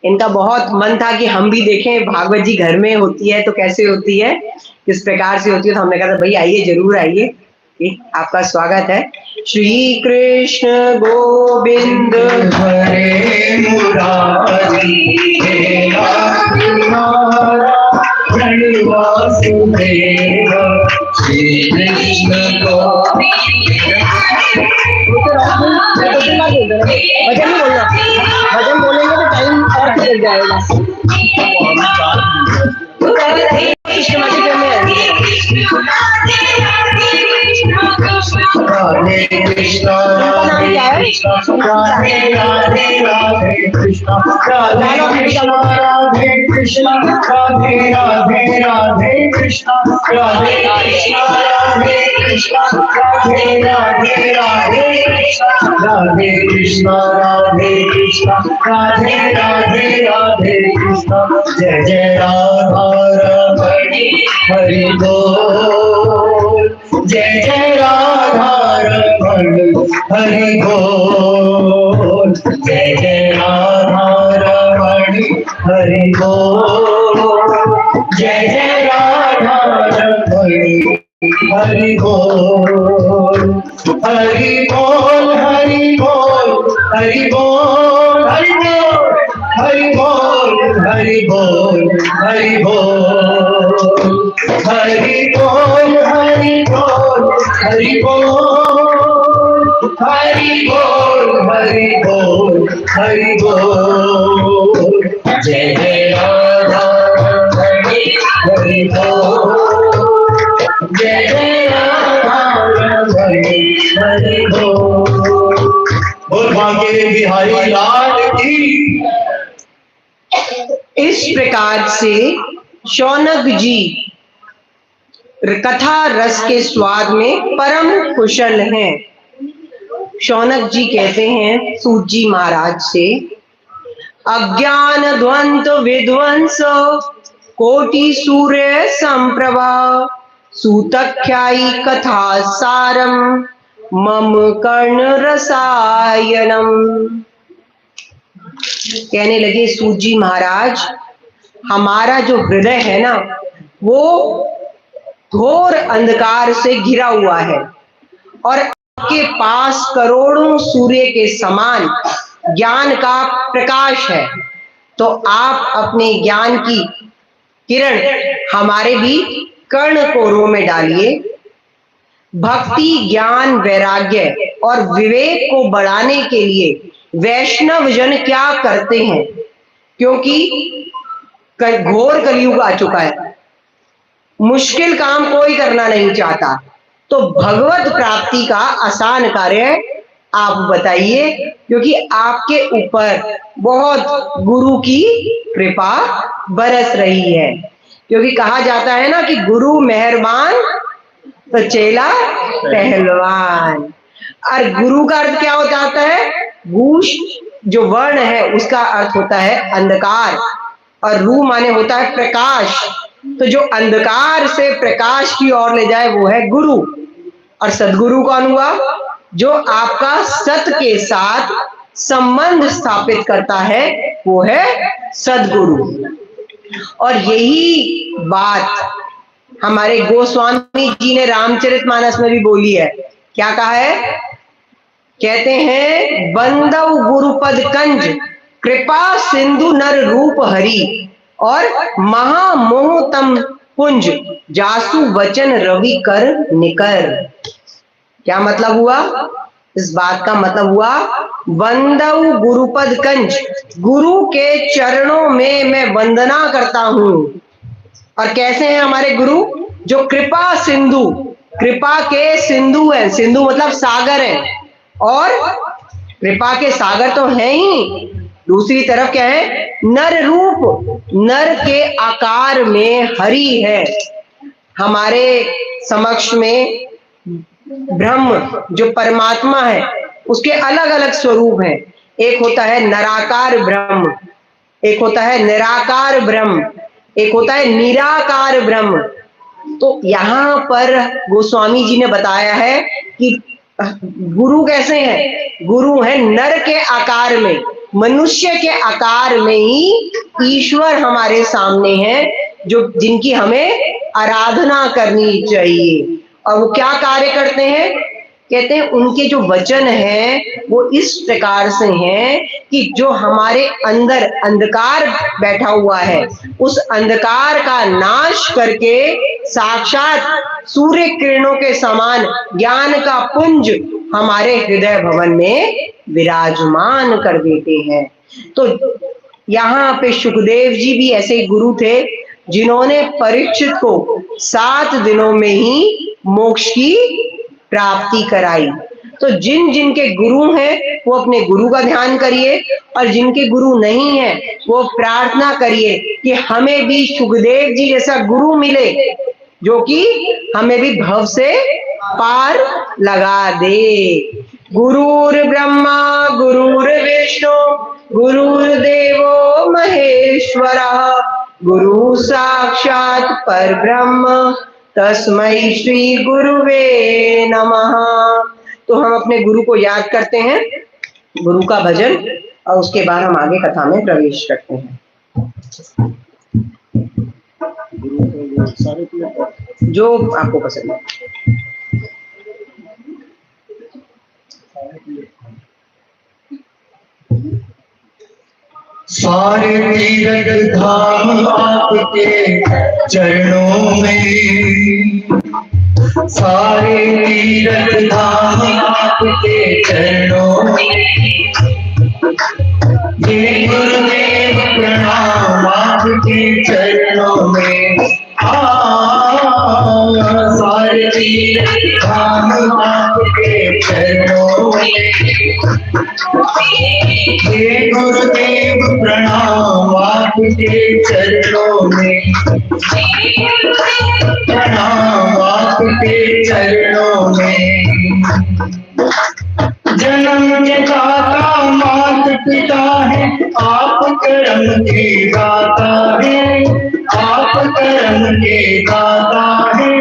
इनका बहुत मन था कि हम भी देखें भागवत जी घर में होती है तो कैसे होती है, किस प्रकार से होती है। तो हमने कहा भाई आइए, जरूर आइए, आपका स्वागत है। श्री कृष्ण गोविंद हरे मुरारी हे वासुदेव, श्री कृष्ण भजन नहीं बोलना, भजन बोलेंगे तो टाइम और निकल जाएगा। राधे कृष्णा राधे कृष्णा राधे राधे राधे कृष्णा राधे कृष्णा राधे कृष्णा राधे राधे राधे कृष्णा राधे कृष्णा राधे कृष्णा राधे राधे राधे कृष्णा राधे कृष्णा राधे कृष्णा राधे राधे राधे कृष्णा जय जय राधा रमणी हरि बोल जय जय राधा रमणी हरि बोल जय जय राधा रमणी हरि बोल जय जय राधा रमणी हरि बोल हरि बोल हरि बोल हरि बोल हरि बोल हरि बोल हरि बोल हरि बोल हरि बोल हरि बोल हरि बोल हरि बोल हरि बोल जय जय राधा रमणी हरि बोल जय जय राधा रमणी हरि बोल बोल भाग्य बिहारी लाल की। इस प्रकार से शौनक जी कथा रस के स्वाद में परम कुशल हैं। शौनक जी कहते हैं सूत जी महाराज से, अज्ञान ध्वंत विध्वंस कोटि सूर्य संप्रभा सूतख्यायी कथा सारम मम कर्ण रसायनम। कहने लगे सूत जी महाराज, हमारा जो हृदय है ना वो घोर अंधकार से घिरा हुआ है और आपके पास करोड़ों सूर्य के समान ज्ञान का प्रकाश है, तो आप अपने ज्ञान की किरण हमारे भी कर्ण कोरों में डालिए। भक्ति ज्ञान वैराग्य और विवेक को बढ़ाने के लिए वैष्णव जन क्या करते हैं, क्योंकि घोर कलयुग आ चुका है, मुश्किल काम कोई करना नहीं चाहता, तो भगवत प्राप्ति का आसान कार्य आप बताइए, क्योंकि आपके ऊपर बहुत गुरु की कृपा बरस रही है। क्योंकि कहा जाता है ना कि गुरु मेहरबान तो चेला पहलवान। और गुरु का अर्थ क्या होता है? घूष जो वर्ण है उसका अर्थ होता है अंधकार और रू माने होता है प्रकाश। तो जो अंधकार से प्रकाश की ओर ले जाए वो है गुरु। और सदगुरु कौन हुआ? जो आपका सत के साथ संबंध स्थापित करता है, वो है सदगुरु। और यही बात हमारे गोस्वामी जी ने रामचरितमानस में भी बोली है। क्या कहा है? कहते हैं, बंदव गुरुपद कंज कृपा सिंधु नर रूप हरि और महामोह तम पुंज जासु वचन रवि कर निकर। क्या मतलब हुआ? इस बात का मतलब हुआ, वंदव गुरुपद कंज, गुरु के चरणों में मैं वंदना करता हूं। और कैसे हैं हमारे गुरु? जो कृपा सिंधु, कृपा के सिंधु है, सिंधु मतलब सागर है, और कृपा के सागर तो है ही, दूसरी तरफ क्या है? नर रूप, नर के आकार में हरि है। हमारे समक्ष में ब्रह्म जो परमात्मा है उसके अलग अलग स्वरूप हैं। एक होता है नराकार ब्रह्म, एक होता है निराकार ब्रह्म, एक होता है निराकार ब्रह्म। तो यहाँ पर गोस्वामी जी ने बताया है कि गुरु कैसे हैं? गुरु है नर के आकार में, मनुष्य के आकार में ही ईश्वर हमारे सामने है, जो जिनकी हमें आराधना करनी चाहिए। और वो क्या कार्य करते हैं? कहते हैं उनके जो वचन हैं वो इस प्रकार से हैं कि जो हमारे अंदर अंधकार बैठा हुआ है उस अंधकार का नाश करके साक्षात सूर्य किरणों के समान ज्ञान का पुंज हमारे हृदय भवन में विराजमान कर देते हैं। तो यहाँ पे सुखदेव जी भी ऐसे गुरु थे जिन्होंने परीक्षित को 7 दिनों में ही मोक्ष की प्राप्ति कराई। तो जिन जिनके गुरु हैं वो अपने गुरु का ध्यान करिए, और जिनके गुरु नहीं है वो प्रार्थना करिए कि हमें भी सुखदेव जी जैसा गुरु मिले, जो कि हमें भी भव से पार लगा दे। गुरुर् ब्रह्मा गुरुर्विष्णु गुरुर्देवो महेश्वरः, गुरु साक्षात परब्रह्म तस्मै श्री गुरुवे नमः। तो हम अपने गुरु को याद करते हैं, गुरु का भजन, और उसके बाद हम आगे कथा में प्रवेश करते हैं। जो आपको पसंद है। सारे तीर्थ धाम आपके चरणों में, सारे तीर्थ धाम आपके चरणों में, ये गुरुदेव प्रणाम आपके चरणों में। सारे तीर्थ धाम आपके चरणों में, ये गुरुदेव प्रणाम आपके चरणों में, प्रणाम आपके चरणों में। जन्म के दाता मात पिता है, आप कर्म के दाता है, आप कर्म के दाता है।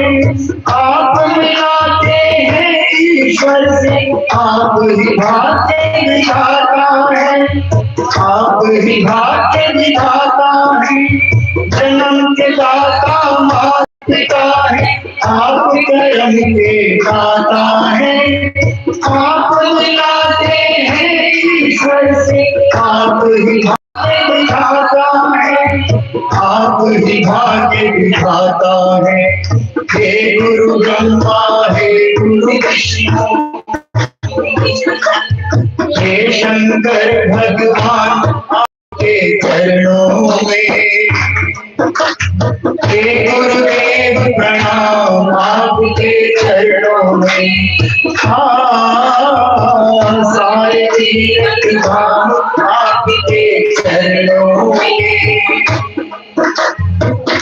आप मिलाते हैं ईश्वर से, आप ही भाग्य विधाता है, आप ही भाग्य विधाता है। जन्म के दाता मात पिता है, आप कर्म के दाता है, आप मिलाते हैं ईश्वर से, आप ही भाग्य विधाता है, आप ही भाग्य विधाता है। हे गुरु ब्रह्मा हे गुरु विष्णु हे शंकर भगवान आपके चरणों में, हे गुरुदेव प्रणाम आपके चरणों में। सारे तीर्थ धाम आपके चरणों में,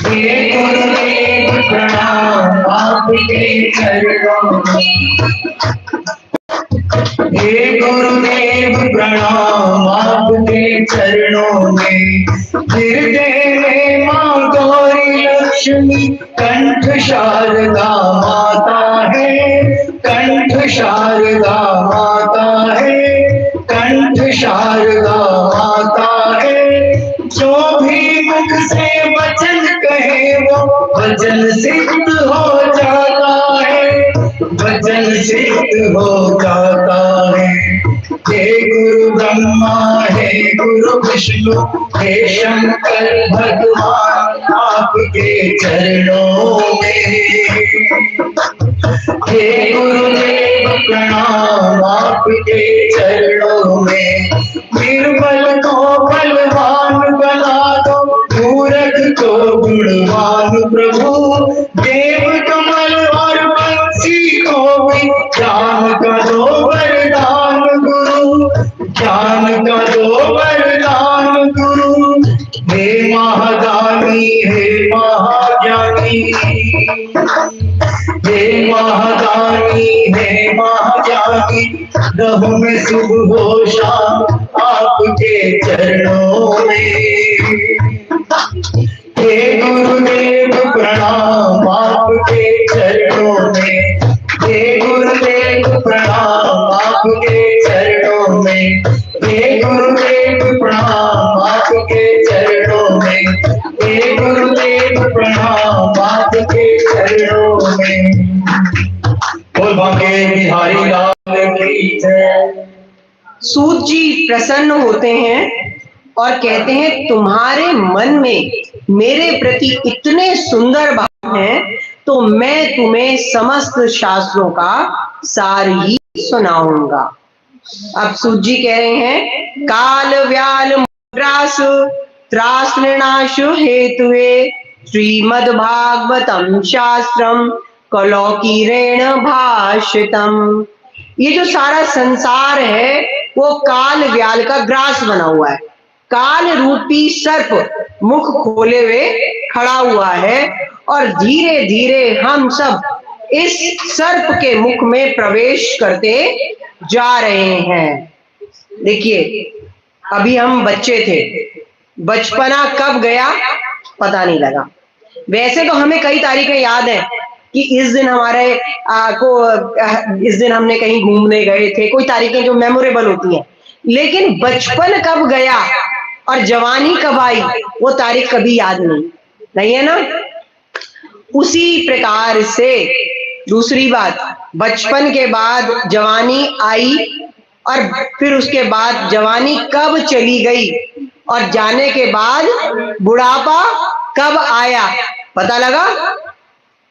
हे गुरुदेव प्रणाम आपके चरणों में, हे गुरुदेव प्रणाम आपके चरणों में। हृदय में माँ गौरी लक्ष्मी कंठ शारदा माता है, कंठ शारदा माता है, कंठ शारदा माता है। जो भी मुख से वचन कहे वो वचन सिद्ध हो जाता है, वचन सिद्ध हो जाता है। हे गुरु ब्रह्मा हे गुरु विष्णु हे शंकर भगवान आपके चरणों में, हे गुरुदेव प्रणाम आपके चरणों में। निर्बल को बलवान बना दो, मूर्ख को गुणवान प्रभु। देव कमल और बंसी को भी ज्ञान का दो वरदान गुरु, ज्ञान का दो वरदान गुरु। हे महादानी हे महाज्ञानी, हे महादानी हे महाज्ञानी। रहो में शुभ हो शाम आपके चरणों में। हे गुरुदेव प्रणाम आपके चरणों में, हे गुरुदेव प्रणाम आपके चरणों में, हे गुरुदेव प्रणाम आपके चरणों में, हे गुरुदेव प्रणाम आपके चरणों में। बोल बांके बिहारी लाल की जय। सूत जी प्रसन्न होते हैं और कहते हैं तुम्हारे मन में मेरे प्रति इतने सुंदर भाव हैं, तो मैं तुम्हें समस्त शास्त्रों का सार ही सुनाऊंगा। अब सूत जी कह रहे हैं, काल व्याल मुद्रास त्रास निर्णाश हेतुए श्रीमद् भागवतम शास्त्रम कलौकीरेण भाषितम। ये जो सारा संसार है वो काल व्याल का ग्रास बना हुआ है। काल रूपी सर्प मुख खोले हुए खड़ा हुआ है और धीरे धीरे हम सब इस सर्प के मुख में प्रवेश करते जा रहे हैं। देखिए, अभी हम बच्चे थे, बचपना कब गया पता नहीं लगा। वैसे तो हमें कई तारीखें याद है कि इस दिन हमारे इस दिन हमने कहीं घूमने गए थे, कोई तारीखें जो मेमोरेबल होती हैं। लेकिन बचपन कब गया और जवानी कब आई वो तारीख कभी याद नहीं है ना। उसी प्रकार से दूसरी बात, बचपन के बाद जवानी आई और फिर उसके बाद जवानी कब चली गई और जाने के बाद बुढ़ापा कब आया पता लगा।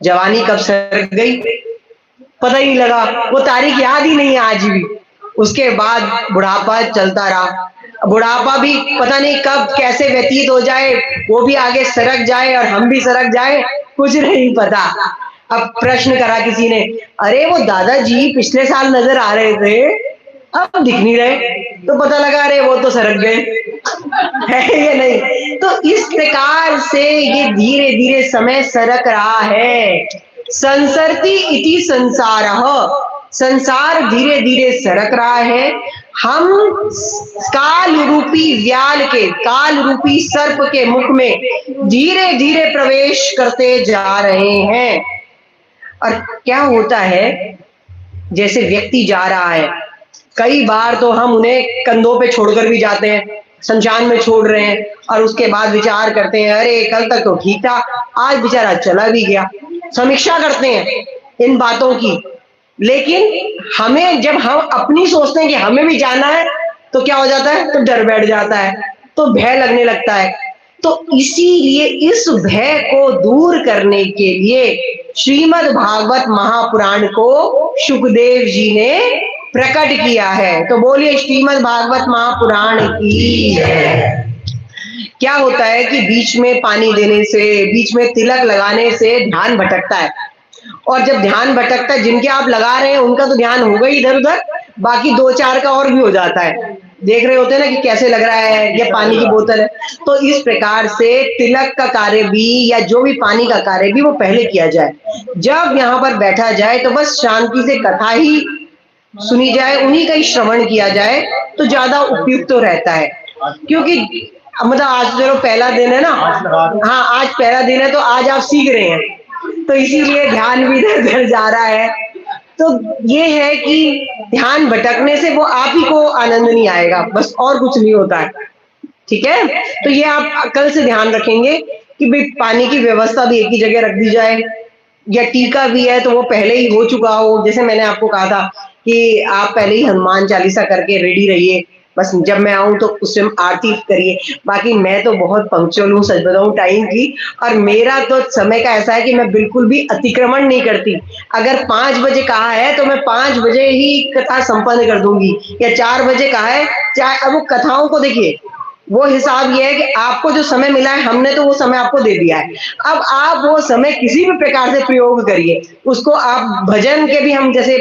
जवानी कब सरक गई पता ही नहीं लगा, वो तारीख याद ही नहीं है आज भी। उसके बाद बुढ़ापा चलता रहा, बुढ़ापा भी पता नहीं कब कैसे व्यतीत हो जाए, वो भी आगे सरक जाए और हम भी सरक जाए, कुछ नहीं पता। अब प्रश्न करा किसी ने, अरे वो दादाजी पिछले साल नजर आ रहे थे, अब दिख नहीं रहे, तो पता लगा अरे वो तो सरक गए है या नहीं। तो इस प्रकार से ये धीरे धीरे समय सरक रहा है। संसरति इति संसारः, संसार धीरे धीरे सरक रहा है। हम काल रूपी व्याल के, काल रूपी सर्प के मुख में धीरे धीरे प्रवेश करते जा रहे हैं। और क्या होता है, जैसे व्यक्ति जा रहा है, कई बार तो हम उन्हें कंधों पे छोड़कर भी जाते हैं, शमशान में छोड़ रहे हैं और उसके बाद विचार करते हैं अरे कल तक तो ठीक था, आज बेचारा चला भी गया। समीक्षा करते हैं इन बातों की। लेकिन हमें जब हम अपनी सोचते हैं कि हमें भी जाना है तो क्या हो जाता है, तो डर बैठ जाता है, तो भय लगने लगता है। तो इसीलिए इस भय को दूर करने के लिए श्रीमद् भागवत महापुराण को शुकदेव जी ने प्रकट किया है। तो बोलिए श्रीमद् भागवत महापुराण की। क्या होता है कि बीच में पानी देने से, बीच में तिलक लगाने से ध्यान भटकता है, और जब ध्यान भटकता है, जिनके आप लगा रहे हैं उनका तो ध्यान होगा इधर उधर, बाकी दो चार का और भी हो जाता है। देख रहे होते हैं ना कि कैसे लग रहा है, ये पानी की बोतल है। तो इस प्रकार से तिलक का कार्य भी या जो भी पानी का कार्य भी वो पहले किया जाए। जब यहाँ पर बैठा जाए तो बस शांति से कथा ही सुनी जाए, उन्हीं का ही श्रवण किया जाए तो ज्यादा उपयुक्त तो रहता है। क्योंकि मतलब आज चलो पहला दिन है ना, हाँ आज पहला दिन है तो आज आप सीख रहे हैं, तो इसीलिए ध्यान भी इधर उधर जा रहा है। तो ये है कि ध्यान भटकने से वो आप ही को आनंद नहीं आएगा, बस और कुछ नहीं होता है। ठीक है, तो ये आप कल से ध्यान रखेंगे कि भाई पानी की व्यवस्था भी एक ही जगह रख दी जाए, या टीका भी है तो वो पहले ही हो चुका हो। जैसे मैंने आपको कहा था कि आप पहले ही हनुमान चालीसा करके रेडी रहिए, बस जब मैं आऊं तो उस टाइम आरती करिए। बाकी मैं तो बहुत पंक्चुअल हूँ, सच बताऊं टाइम की, और मेरा तो समय का ऐसा है कि मैं बिल्कुल भी अतिक्रमण नहीं करती। अगर 5 बजे कहा है तो मैं 5 बजे ही कथा संपन्न कर दूंगी, या 4 बजे कहा है चाहे। अब वो कथाओं को देखिए, वो हिसाब ये है कि आपको जो समय मिला है हमने तो वो समय आपको दे दिया है, अब आप वो समय किसी भी प्रकार से प्रयोग करिए उसको। आप भजन के भी, हम जैसे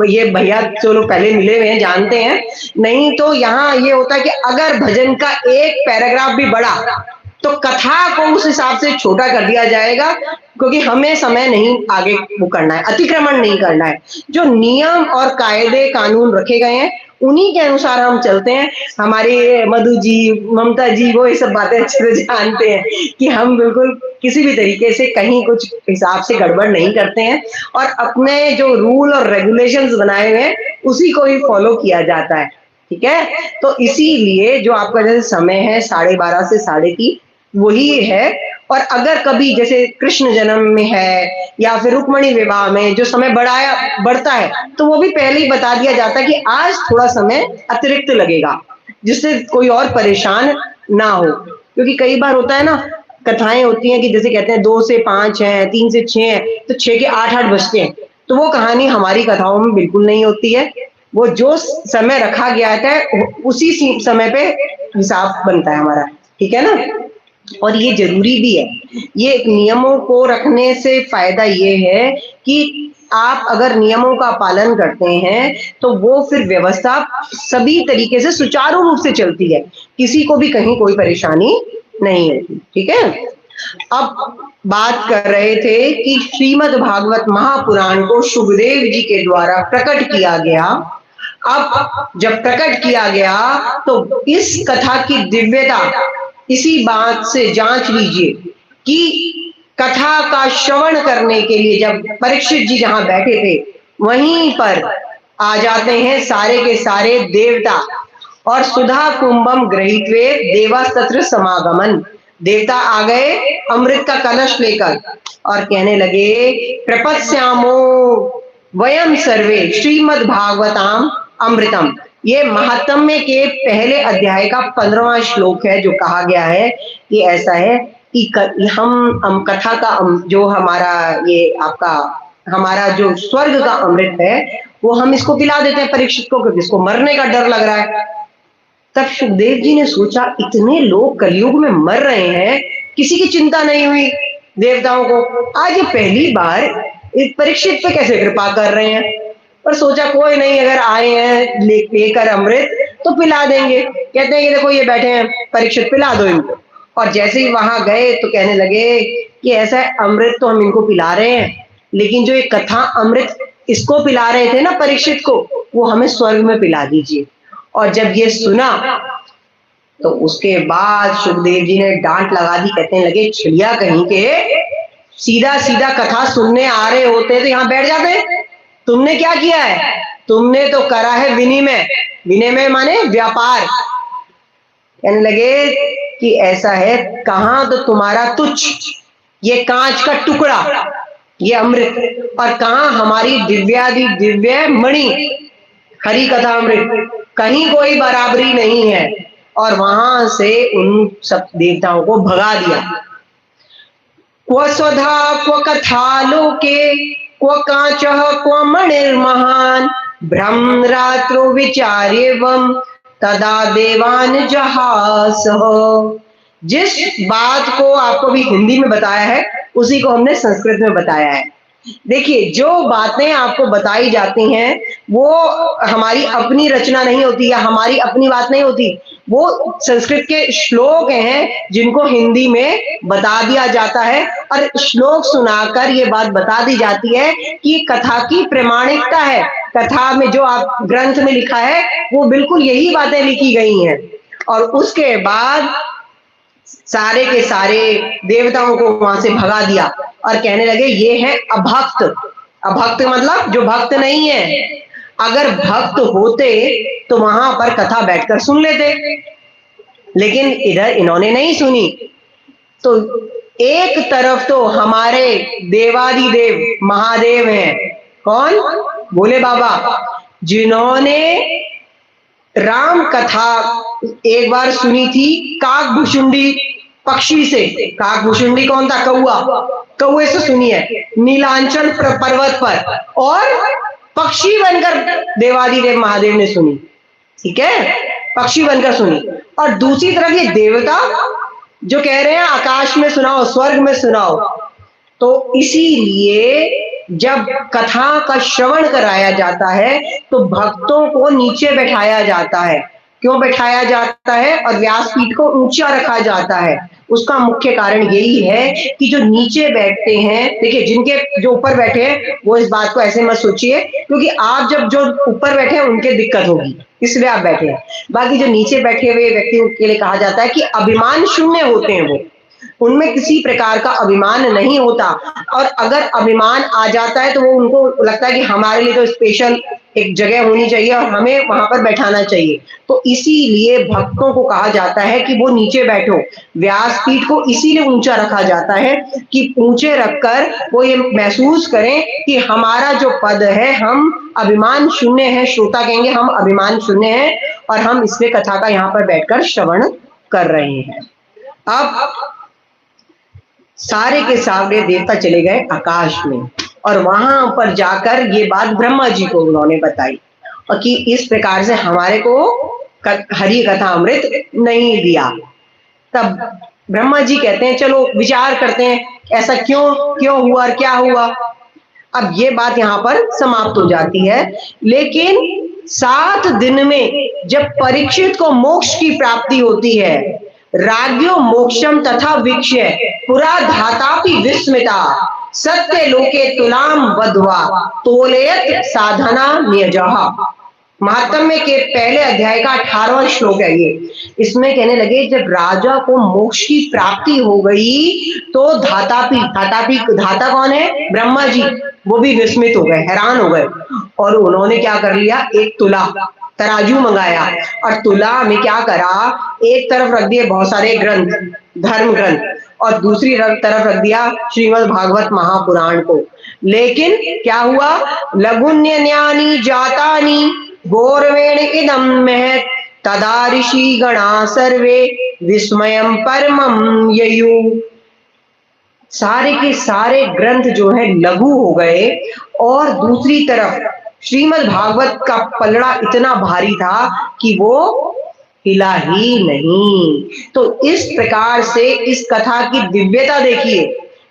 ये भैया चलो पहले मिले हुए हैं जानते हैं, नहीं तो यहाँ ये होता है कि अगर भजन का एक पैराग्राफ भी बढ़ा तो कथा को उस हिसाब से छोटा कर दिया जाएगा, क्योंकि हमें समय नहीं आगे वो करना है, अतिक्रमण नहीं करना है। जो नियम और कायदे कानून रखे गए हैं उन्हीं के अनुसार हम चलते हैं। हमारी मधु जी, ममता जी वो ये सब बातें अच्छे से जानते हैं कि हम बिल्कुल किसी भी तरीके से कहीं कुछ हिसाब से गड़बड़ नहीं करते हैं, और अपने जो रूल और रेगुलेशंस बनाए हुए हैं उसी को ही फॉलो किया जाता है। ठीक है, तो इसीलिए जो आपका जैसे समय है 12:30 से 3:30 वही है। और अगर कभी जैसे कृष्ण जन्म में है या फिर रुक्मणी विवाह में जो समय बढ़ता है तो वो भी पहले ही बता दिया जाता है कि आज थोड़ा समय अतिरिक्त लगेगा, जिससे कोई और परेशान ना हो। क्योंकि कई बार होता है ना, कथाएं होती हैं कि जैसे कहते हैं 2 से 5 है, 3 से 6 है, तो 6 के 8 बजते हैं, तो वो कहानी हमारी कथाओं में बिल्कुल नहीं होती है। वो जो समय रखा गया है उसी समय पे हिसाब बनता है हमारा। ठीक है ना। और ये जरूरी भी है। ये नियमों को रखने से फायदा ये है कि आप अगर नियमों का पालन करते हैं तो वो फिर व्यवस्था सभी तरीके से सुचारू रूप से चलती है, किसी को भी कहीं कोई परेशानी नहीं होती। ठीक है, अब बात कर रहे थे कि श्रीमद् भागवत महापुराण को शुभदेव जी के द्वारा प्रकट किया गया। अब जब प्रकट किया गया तो इस कथा की दिव्यता इसी बात से जांच लीजिए कि कथा का श्रवण करने के लिए जब परीक्षित जी जहां बैठे थे वहीं पर आ जाते हैं सारे के सारे देवता, और सुधा कुंभम गृहीत्वे देवास्तत्र समागमन, देवता आ गए अमृत का कलश लेकर और कहने लगे प्रपत्स्यामो वयम सर्वे श्रीमद् भागवताम अमृतम। ये महात्म्य के पहले अध्याय का 15वां श्लोक है, जो कहा गया है कि ऐसा है कि हम कथा का जो हमारा ये आपका हमारा जो स्वर्ग का अमृत है वो हम इसको पिला देते हैं परीक्षित को, क्योंकि इसको मरने का डर लग रहा है। तब सुखदेव जी ने सोचा इतने लोग कलयुग में मर रहे हैं, किसी की चिंता नहीं हुई देवताओं को, आज ये पहली बार इस परीक्षित पे कैसे कृपा कर रहे हैं। पर सोचा कोई नहीं, अगर आए हैं लेकर अमृत तो पिला देंगे। कहते हैं कि देखो ये बैठे हैं परीक्षित, पिला दो इनको। और जैसे ही वहां गए तो कहने लगे कि ऐसा है, अमृत तो हम इनको पिला रहे हैं, लेकिन जो ये कथा अमृत इसको पिला रहे थे ना परीक्षित को, वो हमें स्वर्ग में पिला दीजिए। और जब ये सुना तो उसके बाद सुखदेव जी ने डांट लगा दी, कहने लगे छिड़िया कहीं के, सीधा सीधा कथा सुनने आ रहे होते तो यहाँ बैठ जाते, तुमने क्या किया है, तुमने तो करा है विनिमय। विनिमय माने व्यापार। कहने लगे कि ऐसा है, कहां तो तुम्हारा तुच्छ ये कांच का टुकड़ा ये अमृत, और कहां हमारी दिव्यादि दिव्य मणि हरि कथा अमृत, कहीं कोई बराबरी नहीं है। और वहां से उन सब देवताओं को भगा दिया। क्व स्वधा क्व कथा लोके क्व कांचः क्व मणिर्महान ब्रह्मरात्रो विचार्यवम तदा देवान जहासः। जिस बात को आपको भी हिंदी में बताया है उसी को हमने संस्कृत में बताया है। देखिए, जो बातें आपको बताई जाती हैं वो हमारी अपनी रचना नहीं होती या हमारी अपनी बात नहीं होती, वो संस्कृत के श्लोक हैं जिनको हिंदी में बता दिया जाता है, और श्लोक सुनाकर ये बात बता दी जाती है कि कथा की प्रामाणिकता है। कथा में जो आप ग्रंथ में लिखा है वो बिल्कुल यही बातें लिखी गई हैं। और उसके बाद सारे के सारे देवताओं को वहां से भगा दिया और कहने लगे ये है अभक्त। अभक्त मतलब जो भक्त नहीं है। अगर भक्त होते तो वहां पर कथा बैठकर सुन लेते, लेकिन इधर इन्होंने नहीं सुनी। तो एक तरफ तो हमारे देवादिदेव महादेव हैं, कौन, भोले बाबा, जिन्होंने राम कथा एक बार सुनी थी काकभुशुंडी पक्षी से। काकभुशुंडी कौन था, कौआ, कौए से सुनी है नीलांचल पर्वत पर, और पक्षी बनकर देवादिदेव महादेव ने सुनी। ठीक है, पक्षी बनकर सुनी। और दूसरी तरफ ये देवता जो कह रहे हैं आकाश में सुनाओ, स्वर्ग में सुनाओ। तो इसीलिए जब कथा का श्रवण कराया जाता है तो भक्तों को नीचे बैठाया जाता है। क्यों बैठाया जाता है और व्यासपीठ को ऊंचा रखा जाता है, उसका मुख्य कारण यही है कि जो नीचे बैठते हैं, देखिए जिनके जो ऊपर बैठे हैं वो इस बात को ऐसे मत सोचिए, क्योंकि आप जब जो ऊपर बैठे हैं उनके दिक्कत होगी इसलिए आप बैठे हैं। बाकी जो नीचे बैठे हुए व्यक्तियों के लिए कहा जाता है कि अभिमान शून्य होते हैं, वो उनमें किसी प्रकार का अभिमान नहीं होता। और अगर अभिमान आ जाता है तो वो उनको लगता है कि हमारे लिए तो स्पेशल एक जगह होनी चाहिए और हमें वहां पर बैठाना चाहिए। तो इसीलिए भक्तों को कहा जाता है कि वो नीचे बैठो। व्यासपीठ को इसीलिए ऊंचा रखा जाता है कि ऊंचे रखकर वो ये महसूस करें कि हमारा जो पद है, हम अभिमान शून्य है। श्रोता कहेंगे हम अभिमान शून्य है और हम इसलिए कथा का यहाँ पर बैठकर श्रवण कर रहे हैं। अब सारे के सारे देवता चले गए आकाश में, और वहां पर जाकर ये बात ब्रह्मा जी को उन्होंने बताई और कि इस प्रकार से हमारे को हरि कथा अमृत नहीं दिया। तब ब्रह्मा जी कहते हैं चलो विचार करते हैं ऐसा क्यों क्यों हुआ और क्या हुआ। अब ये बात यहाँ पर समाप्त हो जाती है। लेकिन 7 दिन में जब परीक्षित को मोक्ष की प्राप्ति होती है, राज्यो मोक्षम तथा वीक्ष्य पुरा धातापि विस्मिता सत्य लोके तुलाम वध्वा तोलयत साधना नियजः। महात्म्य के पहले अध्याय का 18वां श्लोक है ये। इसमें कहने लगे जब राजा को मोक्ष की प्राप्ति हो गई तो धाता कौन है? ब्रह्मा जी। वो भी विस्मित हो गए, हैरान हो गए, और उन्होंने क्या कर लिया, एक तुला तराजू मंगाया और तुला में क्या करा, एक तरफ रख दिए बहुत सारे ग्रंथ, धर्म ग्रंथ, और दूसरी तरफ रख दिया श्रीमद् भागवत महापुराण को। लेकिन क्या हुआ, लघुन्यन्यानि जातानि गौरवेण इदं महत् तदा ऋषि गणा सर्वे विस्मयं परमं ययु। सारे के सारे ग्रंथ जो है लघु हो गए, और दूसरी तरफ श्रीमद् भागवत का पलड़ा इतना भारी था कि वो हिला ही नहीं। तो इस प्रकार से इस कथा की दिव्यता देखिए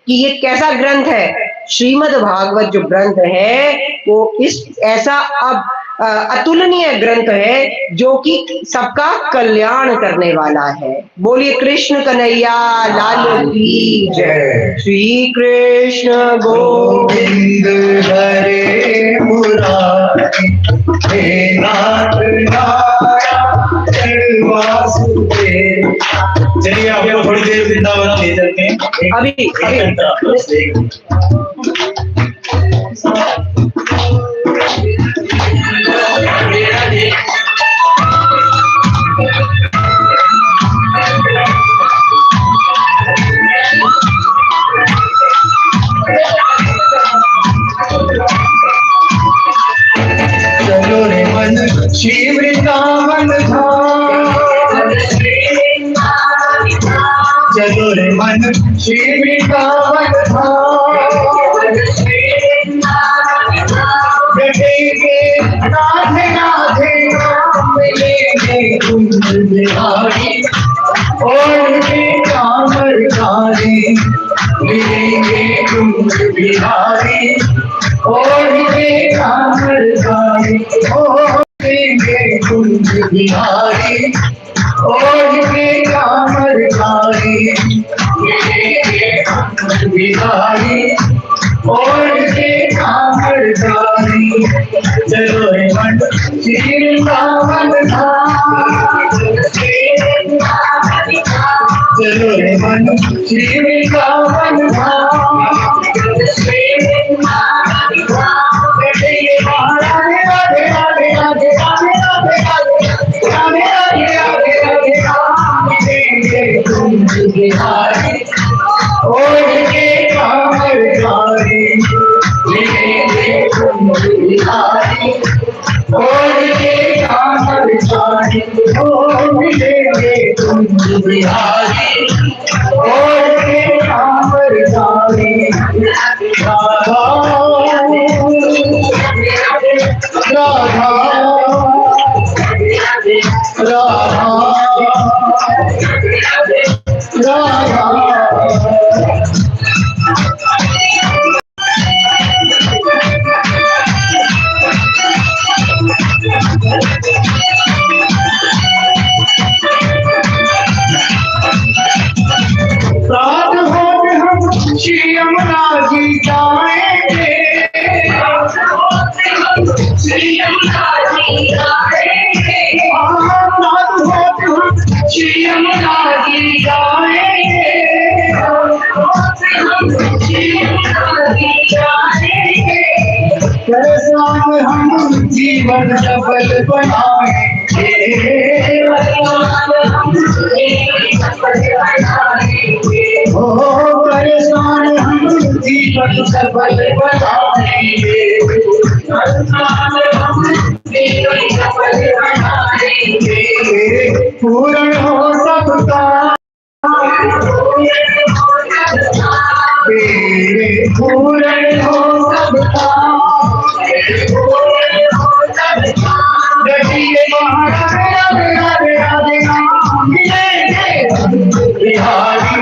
कि ये कैसा ग्रंथ है। श्रीमद् भागवत जो ग्रंथ है वो इस ऐसा अब अतुलनीय ग्रंथ है जो कि सबका कल्याण करने वाला है। बोलिए कृष्ण कन्हैया लाल की जय। श्री कृष्ण गोविंद हरे मुरारी हे नाथ नारायण वासुदेव। चलिए आपको थोड़ी देर वृंदावन ले चलते हैं। अभी चलो रे मन श्री वृंदावन धाम, चलो रे मन श्री वृंदावन धाम। बैठेंगे राधे राधे नाम लेंगे कुंज बिहारी, और के कामर गाने लेंगे कुंज बिहारी, और के कामर गाने लेंगे कुंज बिहारी, और के कामर गाने लेंगे कुंज बिहारी, और के कामर गाने। चलो रे मन श्री वृंदावन धाम, चलो रे मन श्री वृंदावन धाम। राधे राधे राधे राधे राधे राधे राधे राधे राधे राधे राम देंगे कुंज बिहारी, और के कामर गाने लेंगे कुंज बिहारी, और के कामर गाने लेंगे कुंज बिहारी, और के कामर गाने। राधा राधा राधा राधा। रात होते हम श्री यमुना जी जाएंगे, श्री यमुना जी जाएंगे, रात होते हम श्री यमुना जी जाएंगे, श्री यमुना जी जाएंगे। हम जीवन सफल बनाएंगे, ओ परेशान हम जीवन सफल बनाएंगे, पूर्ण हो सबका पूर्ण हो सबका। राधे राधे राधे राधे राम बिहारी,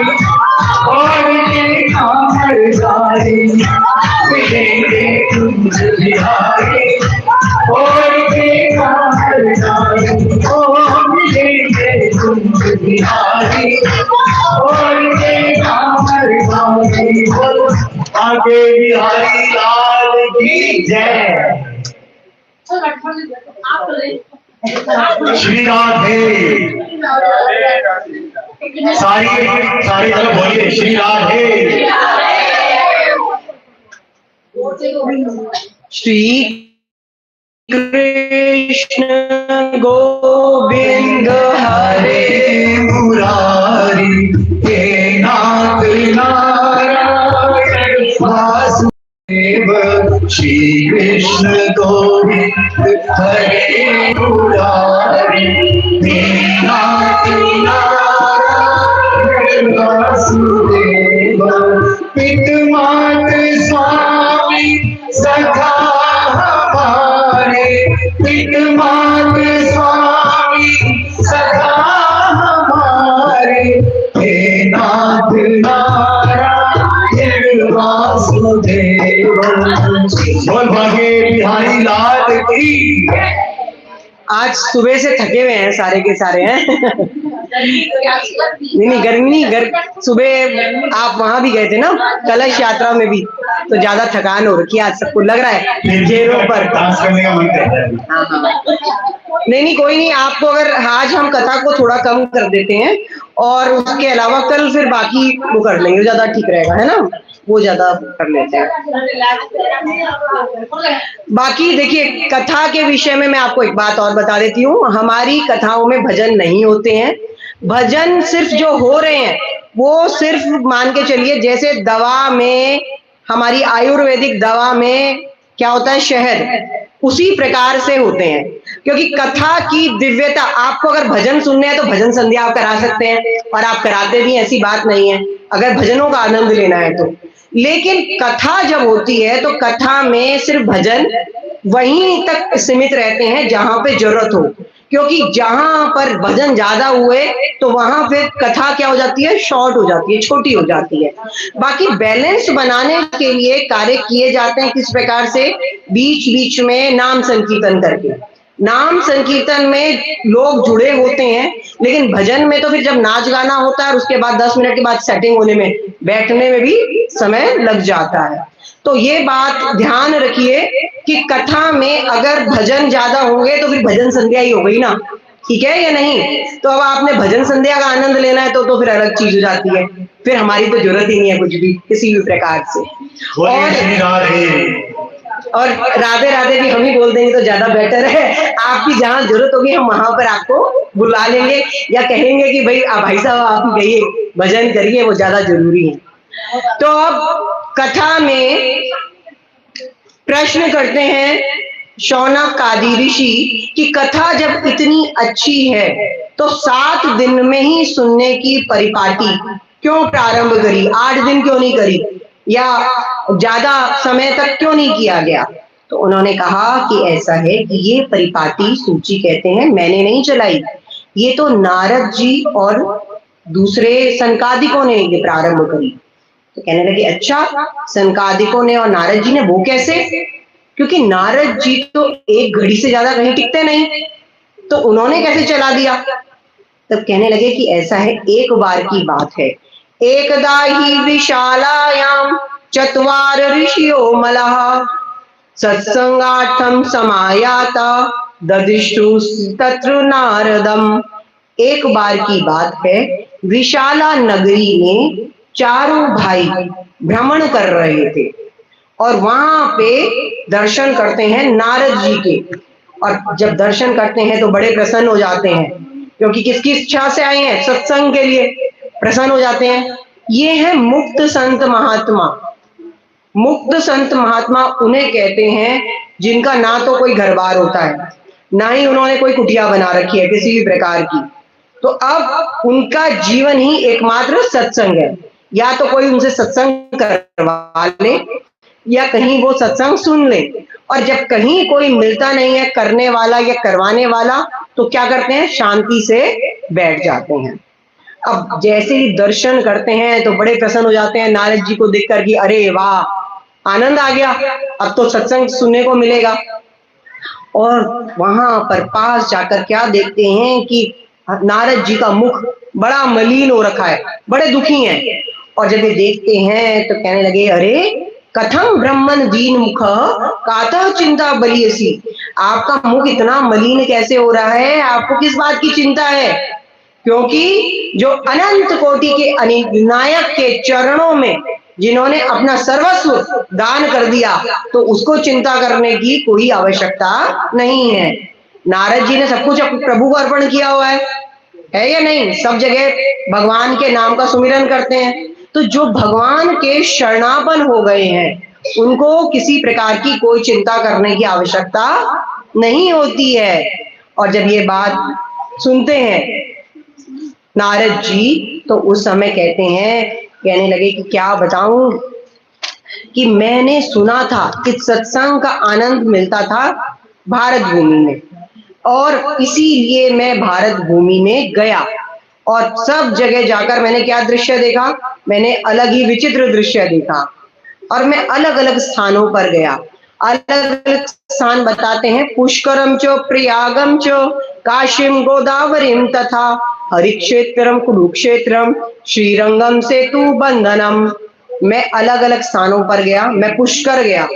भागे बिहारी लाल की जय। श्री राधे। सारी तरफ बोलिए श्री राधे। श्री कृष्ण गोविंद हरे मुरारी हे नाथ नारायण वासुदेव। श्री कृष्ण गोविंद हरे मुरारी हे नाथ नारायण वासुदेव। पित मात स्वामी सखा हमारे, पित मात स्वामी सखा हमारे, हे नाथ नारायण वासुदेव। बोल भागे बिहारी लाल की। आज सुबह से थके हुए हैं सारे के सारे हैं। नहीं गर्मी नहीं, सुबह आप वहां भी गए थे ना कलश यात्रा में भी, तो ज्यादा थकान हो रखी है आज सबको लग रहा है चेहरों पर। डांस करने का मन करता है। हाँ। नहीं कोई नहीं, आपको अगर आज हम कथा को थोड़ा कम कर देते हैं और उसके अलावा कल फिर बाकी वो कर लेंगे, ज्यादा ठीक रहेगा, है ना, वो ज्यादा कर लेते हैं। बाकी देखिए कथा के विषय में मैं आपको एक बात और बता देती हूँ, हमारी कथाओं में भजन नहीं होते हैं। भजन सिर्फ जो हो रहे हैं वो सिर्फ मान के चलिए जैसे दवा में, हमारी आयुर्वेदिक दवा में क्या होता है शहद, उसी प्रकार से होते हैं। क्योंकि कथा की दिव्यता, आपको अगर भजन सुनने हैं तो भजन संध्या आप करा सकते हैं और आप कराते भी, ऐसी बात नहीं है, अगर भजनों का आनंद लेना है तो। लेकिन कथा जब होती है तो कथा में सिर्फ भजन वहीं तक सीमित रहते हैं जहां पे जरूरत हो, क्योंकि जहां पर भजन ज्यादा हुए तो वहां फिर कथा क्या हो जाती है, शॉर्ट हो जाती है, छोटी हो जाती है। बाकी बैलेंस बनाने के लिए कार्य किए जाते हैं किस प्रकार से, बीच बीच में नाम संकीर्तन करके। नाम संकीर्तन में लोग जुड़े होते हैं, लेकिन भजन में तो फिर जब नाच गाना होता है और उसके बाद 10 मिनट के बाद सेटिंग होने में, बैठने में भी समय लग जाता है। तो ये बात ध्यान रखिए कि कथा में अगर भजन ज्यादा होंगे तो फिर भजन संध्या ही हो गई ना, ठीक है या नहीं। तो अब आपने भजन संध्या का आनंद लेना है तो फिर अलग चीज हो जाती है, फिर हमारी तो जरूरत ही नहीं है कुछ भी किसी भी प्रकार से। और राधे राधे भी हम ही बोल देंगे तो ज्यादा बेटर है। आपकी जहां जरूरत होगी हम वहां पर आपको बुला लेंगे या कहेंगे कि भाई साहब आप ही गइए भजन करिए, वो ज्यादा जरूरी है। तो अब कथा में प्रश्न करते हैं शौनक कादी ऋषि कि कथा जब इतनी अच्छी है तो 7 दिन में ही सुनने की परिपाटी क्यों प्रारंभ करी, 8 दिन क्यों नहीं करी, या ज्यादा समय तक क्यों नहीं किया गया। तो उन्होंने कहा कि ऐसा है कि ये परिपाटी सूची कहते हैं मैंने नहीं चलाई, ये तो नारद जी और दूसरे संकादिकों ने ये प्रारंभ करी। तो कहने लगे अच्छा, संकादिकों ने और नारद जी ने, वो कैसे, क्योंकि नारद जी तो एक घड़ी से ज्यादा कहीं टिकते नहीं, तो उन्होंने कैसे चला दिया। तब कहने लगे कि ऐसा है, एक बार की बात है, एकदा ही विशालायाम चत्वार ऋषियो मलः सत्संगार्थम समायाता ददिष्टु तत्र नारदम। एक बार की बात है, विशाला नगरी में चारों भाई भ्रमण कर रहे थे और वहां पे दर्शन करते हैं नारद जी के, और जब दर्शन करते हैं तो बड़े प्रसन्न हो जाते हैं, क्योंकि किसकी इच्छा से आए हैं, सत्संग के लिए, प्रसन्न हो जाते हैं। ये है मुक्त संत महात्मा। मुक्त संत महात्मा उन्हें कहते हैं जिनका ना तो कोई घर बार होता है, ना ही उन्होंने कोई कुटिया बना रखी है किसी भी प्रकार की। तो अब उनका जीवन ही एकमात्र सत्संग है, या तो कोई उनसे सत्संग करवा ले या कहीं वो सत्संग सुन ले, और जब कहीं कोई मिलता नहीं है करने वाला या करवाने वाला तो क्या करते हैं, शांति से बैठ जाते हैं। अब जैसे ही दर्शन करते हैं तो बड़े प्रसन्न हो जाते हैं नारद जी को देखकर कि अरे वाह, आनंद आ गया, अब तो सत्संग सुनने को मिलेगा। और वहां पर पास जाकर क्या देखते हैं कि नारद जी का मुख बड़ा मलिन हो रखा है, बड़े दुखी हैं। और जब ये देखते हैं तो कहने लगे अरे कथम ब्रह्मन दीन मुख कातः चिंता बलियसी। आपका मुख इतना मलिन कैसे हो रहा है, आपको किस बात की चिंता है? क्योंकि जो अनंत कोटि के अधिनायक के चरणों में जिन्होंने अपना सर्वस्व दान कर दिया, तो उसको चिंता करने की कोई आवश्यकता नहीं है। नारद जी ने सब कुछ प्रभु को अर्पण किया हुआ है या नहीं? सब जगह भगवान के नाम का सुमिरन करते हैं। तो जो भगवान के शरणापन हो गए हैं उनको किसी प्रकार की कोई चिंता करने की आवश्यकता नहीं होती है। और जब ये बात सुनते हैं नारद जी, तो उस समय कहने लगे कि क्या बताऊं कि मैंने सुना था कि सत्संग का आनंद मिलता था भारत भूमि में, और इसीलिए मैं भारत भूमि में गया। और सब जगह जाकर मैंने क्या दृश्य देखा? मैंने अलग ही विचित्र दृश्य देखा। और मैं अलग अलग स्थानों पर गया। अलग अलग स्थान बताते हैं, पुष्करम च प्रयागम च काशीम गोदावरीम तथा हरिक्षेत्रम कुरुक्षेत्रम श्रीरंगम सेतु बंधनम। मैं अलग अलग स्थानों पर गया। मैं पुष्कर गया।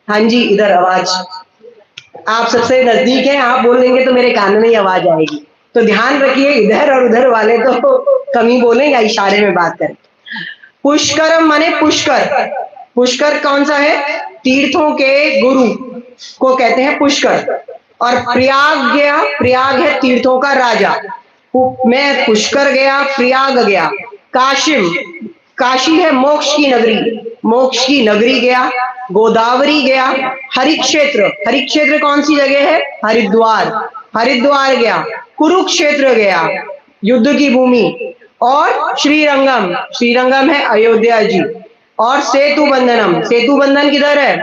हाँ जी, इधर आवाज, आप सबसे नजदीक हैं, आप बोलेंगे तो मेरे कान में ही आवाज आएगी, तो ध्यान रखिए। इधर और उधर वाले तो कम ही बोलें या इशारे में बात करें। पुष्करम माने पुष्कर। पुष्कर कौन सा है? तीर्थों के गुरु को कहते हैं पुष्कर। और प्रयाग गया, प्रयाग है तीर्थों का राजा। मैं पुष्कर गया, प्रयाग गया। काशिम, काशी है मोक्ष की नगरी, मोक्ष की नगरी गया। गोदावरी गया। हरिक्षेत्र, हरिक्षेत्र कौन सी जगह है? हरिद्वार, हरिद्वार गया। कुरुक्षेत्र गया, युद्ध की भूमि। और श्रीरंगम, श्रीरंगम है अयोध्या जी। और सेतु बंधनम, सेतु बंधन किधर है?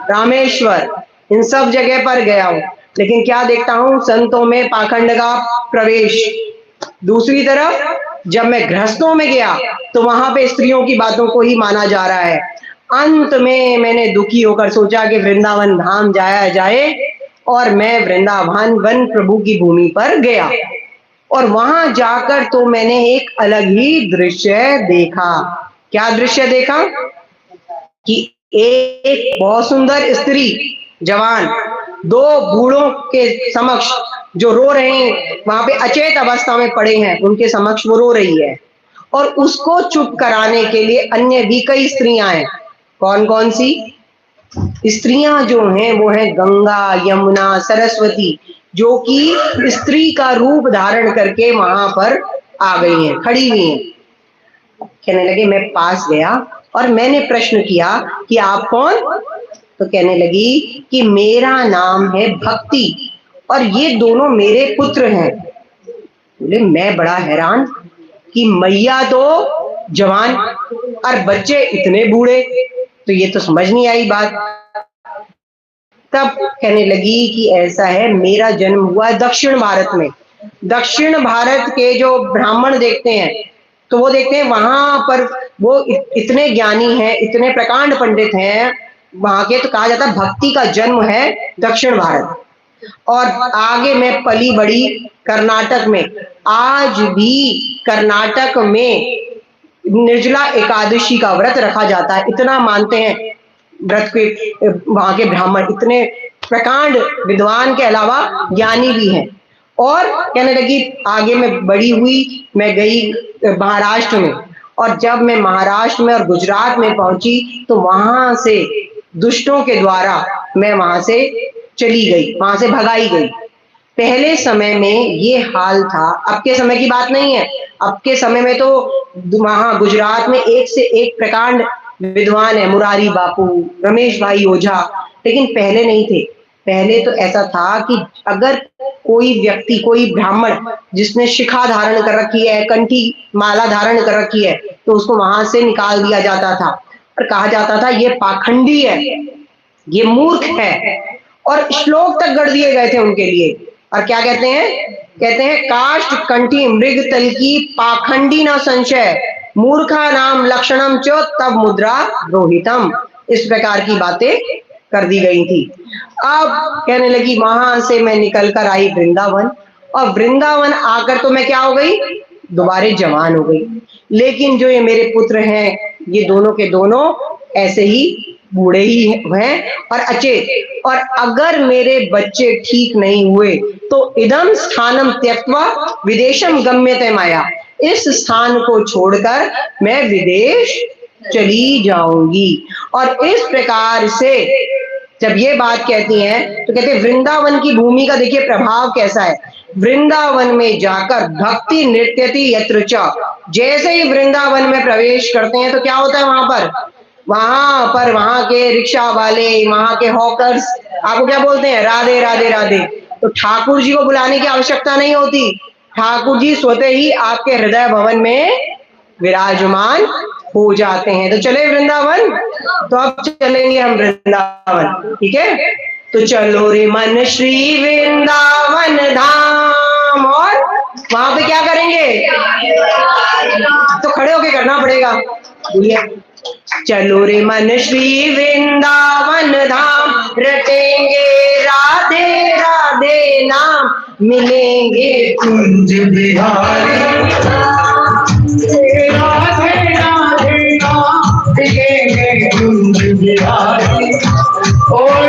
रामेश्वर। इन सब जगह पर गया हूं, लेकिन क्या देखता हूं? संतों में पाखंड का प्रवेश। दूसरी तरफ जब मैं गृहस्थों में गया तो वहां पे स्त्रियों की बातों को ही माना जा रहा है। अंत में मैंने दुखी होकर सोचा कि वृंदावन धाम जाया जाए, और मैं वृंदावन वन प्रभु की भूमि पर गया। और वहां जाकर तो मैंने एक अलग ही दृश्य देखा। क्या दृश्य देखा? कि एक बहुत सुंदर स्त्री जवान दो बूढ़ों के समक्ष जो रो रहे हैं, वहां पे अचेत अवस्था में पड़े हैं, उनके समक्ष वो रो रही है। और उसको चुप कराने के लिए अन्य भी कई स्त्रियां हैं। कौन कौन सी स्त्रियां जो हैं? वो हैं गंगा, यमुना, सरस्वती, जो कि स्त्री का रूप धारण करके वहां पर आ गई हैं, खड़ी हुई हैं। कहने लगे, मैं पास गया और मैंने प्रश्न किया कि आप कौन? तो कहने लगी कि मेरा नाम है भक्ति और ये दोनों मेरे पुत्र हैं। बोले, मैं बड़ा हैरान कि मैया तो जवान और बच्चे इतने बूढ़े, तो ये तो समझ नहीं आई बात। तब कहने लगी कि ऐसा है, मेरा जन्म हुआ दक्षिण भारत में। दक्षिण भारत के जो ब्राह्मण देखते हैं तो वो देखते हैं वहां पर वो इतने ज्ञानी हैं, इतने प्रकांड पंडित हैं वहां के, तो कहा जाता है भक्ति का जन्म है दक्षिण भारत। और आगे मैं पली बड़ी कर्नाटक में। आज भी कर्नाटक में निर्जला एकादशी का व्रत रखा जाता है, इतना मानते हैं व्रत के वहां के ब्राह्मण, इतने प्रकांड विद्वान के अलावा ज्ञानी भी हैं। और कहने लगी, आगे मैं बड़ी हुई, मैं गई महाराष्ट्र में, और जब मैं महाराष्ट्र में और गुजरात में पहुंची तो वहां से दुष्टों के द्वारा मैं वहां से चली गई, वहां से भगाई गई। पहले समय में ये हाल था, अब के समय की बात नहीं है। अब के समय में तो वहां गुजरात में एक से एक प्रकांड विद्वान है, मुरारी बापू, रमेश भाई ओझा, लेकिन पहले नहीं थे। पहले तो ऐसा था कि अगर कोई व्यक्ति, कोई ब्राह्मण जिसने शिखा धारण कर रखी है, कंठी माला धारण कर रखी है, तो उसको वहां से निकाल दिया जाता था और कहा जाता था ये पाखंडी है, ये मूर्ख है, और श्लोक तक गढ़ दिए गए थे उनके लिए। और क्या कहते हैं? कहते हैं, काष्ठ कंठी मृग तल की पाखंडी न संशय, मूर्खा नाम लक्षणम च तब मुद्रा रोहितम। इस प्रकार की बातें कर दी गई थी। अब कहने लगी, वहां से मैं निकल कर आई वृंदावन, और वृंदावन आकर तो मैं क्या हो गई? दोबारे जवान हो गई। लेकिन जो ये मेरे पुत्र हैं, ये दोनों के दोनों ऐसे ही बूढ़े ही हैं और अचेत। और अगर मेरे बच्चे ठीक नहीं हुए तो इदम स्थानम त्यक्त्वा विदेशम गम्यते माया, इस स्थान को छोड़कर मैं विदेश चली जाऊंगी। और इस प्रकार से जब ये बात कहती हैं तो कहते हैं वृंदावन की भूमि का देखिए प्रभाव कैसा है। वृंदावन में जाकर भक्ति नृत्यति यत्र च, जैसे ही वृंदावन में प्रवेश करते हैं तो क्या होता है वहां पर वहां के रिक्शा वाले, वहां के हॉकर्स आपको क्या बोलते हैं, राधे राधे राधे। तो ठाकुर जी को बुलाने की आवश्यकता नहीं होती, ठाकुर जी स्वतः ही आपके हृदय भवन में विराजमान हो जाते हैं। तो चले वृंदावन, तो अब चलेंगे हम वृंदावन, ठीक है। तो चलो रे मन श्री वृंदावन धाम, और वहां पे क्या करेंगे, तो खड़े होके करना पड़ेगा, बोलिए चलो रे मन श्री वृंदावन धाम, रटेंगे राधे राधे नाम, मिलेंगे कुंज बिहारी राधे राधे नाम, मिलेंगे कुंज बिहारी और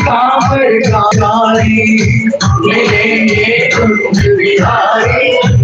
कांवर काली, मिलेंगे कुंज बिहारी